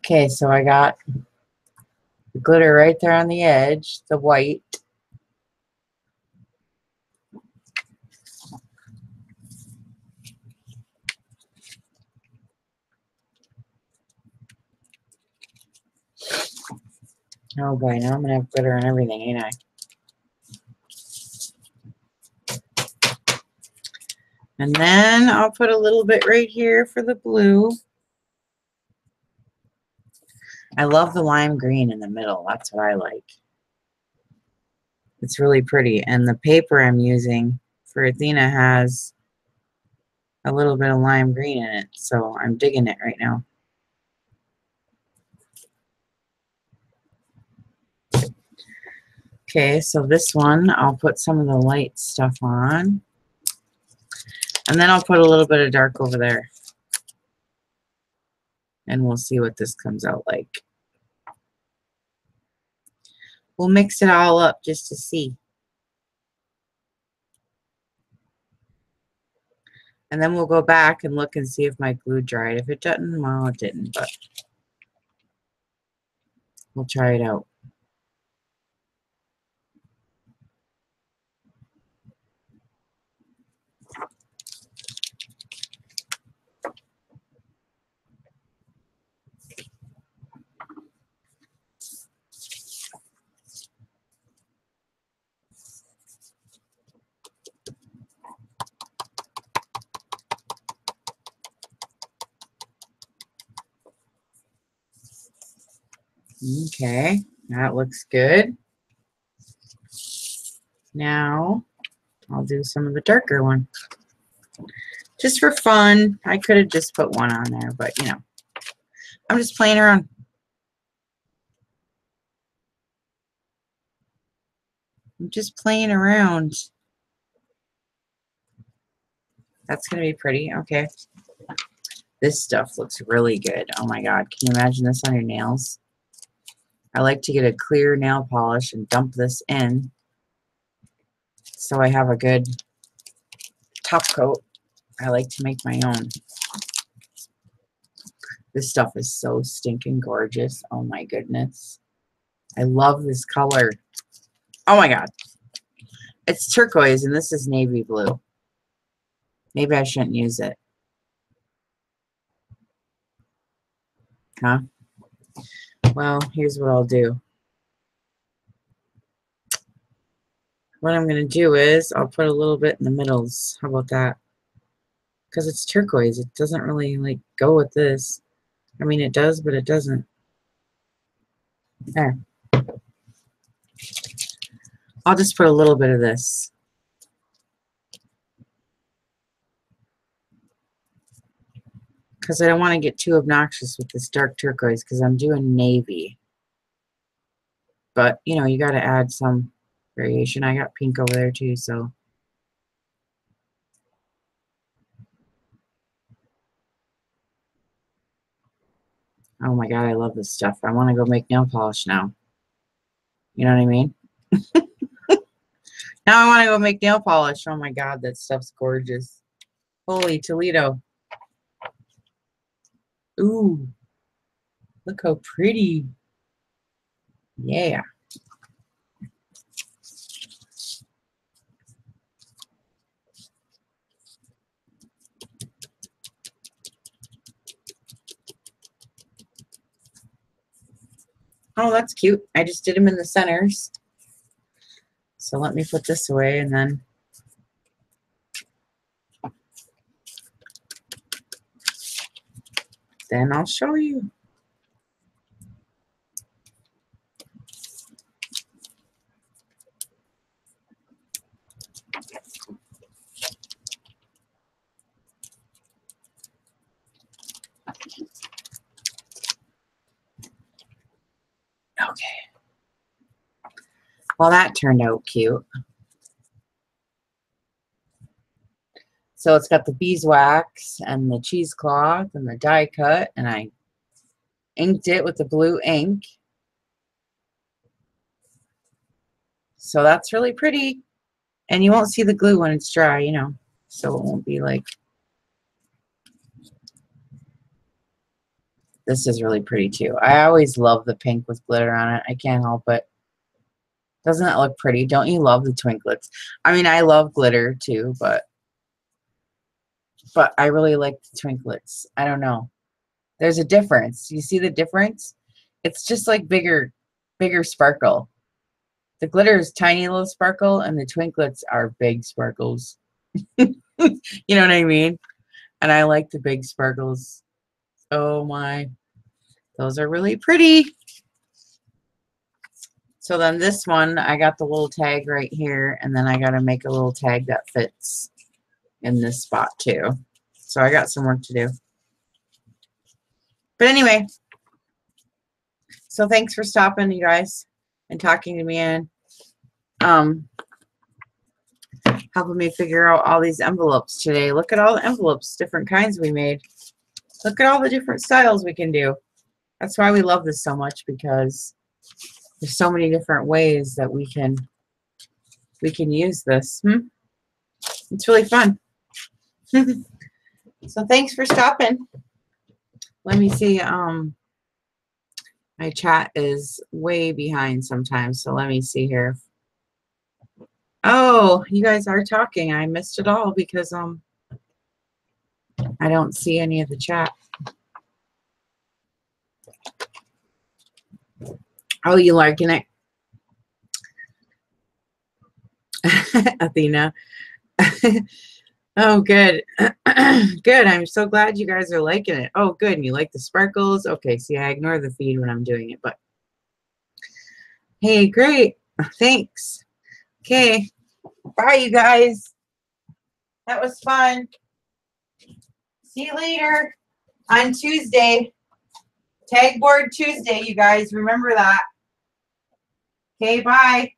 Okay, so I got the glitter right there on the edge, the white. Oh boy, now I'm gonna have glitter on everything, ain't I? And then I'll put a little bit right here for the blue. I love the lime green in the middle. That's what I like. It's really pretty. And the paper I'm using for Athena has a little bit of lime green in it. So I'm digging it right now. Okay, so this one, I'll put some of the light stuff on. And then I'll put a little bit of dark over there. And we'll see what this comes out like. We'll mix it all up just to see. And then we'll go back and look and see if my glue dried. If it doesn't, well, it didn't, but we'll try it out. Okay, that looks good. Now, I'll do some of the darker one. Just for fun. I could have just put one on there, but you know, I'm just playing around. I'm just playing around. That's going to be pretty. Okay. This stuff looks really good. Oh my God. Can you imagine this on your nails? I like to get a clear nail polish and dump this in so I have a good top coat. I like to make my own. This stuff is so stinking gorgeous. Oh my goodness. I love this color. Oh my God. It's turquoise and this is navy blue. Maybe I shouldn't use it. Huh? Well, here's what I'll do. What I'm going to do is I'll put a little bit in the middles. How about that? Because it's turquoise. It doesn't really like go with this. I mean, it does, but it doesn't. There. I'll just put a little bit of this. Because I don't want to get too obnoxious with this dark turquoise because I'm doing navy. But, you know, you got to add some variation. I got pink over there too, so. Oh my God, I love this stuff. I want to go make nail polish now. You know what I mean? Now I want to go make nail polish. Oh my God, that stuff's gorgeous. Holy Toledo. Ooh. Look how pretty. Yeah. Oh, that's cute. I just did them in the centers. So let me put this away and then I'll show you. Okay. Well, that turned out cute. So it's got the beeswax and the cheesecloth and the die cut, and I inked it with the blue ink. So that's really pretty. And you won't see the glue when it's dry, you know, so it won't be like. This is really pretty too. I always love the pink with glitter on it. I can't help it. Doesn't that look pretty? Don't you love the twinklets? I mean, I love glitter too, but I really like the twinklets. I don't know. There's a difference. You see the difference? It's just like bigger. bigger sparkle. The glitter is tiny little sparkle, and the twinklets are big sparkles. You know what I mean? And I like the big sparkles. Oh my. Those are really pretty. So then this one, I got the little tag right here, and then I got to make a little tag that fits in this spot too. So I got some work to do. But anyway, so thanks for stopping, you guys, and talking to me and helping me figure out all these envelopes today. Look at all the envelopes, different kinds we made. Look at all the different styles we can do. That's why we love this so much, because there's so many different ways that we can use this. It's really fun. So thanks for stopping. Let me see. My chat is way behind sometimes, so let me see here. Oh, you guys are talking. I missed it all because I don't see any of the chat. Oh, you liking it? Athena. Oh, good. Good. I'm so glad you guys are liking it. Oh, good. And you like the sparkles? Okay, see, I ignore the feed when I'm doing it, but hey, great. Thanks. Okay. Bye, you guys. That was fun. See you later on Tuesday. Tag board Tuesday, you guys. Remember that. Okay, bye.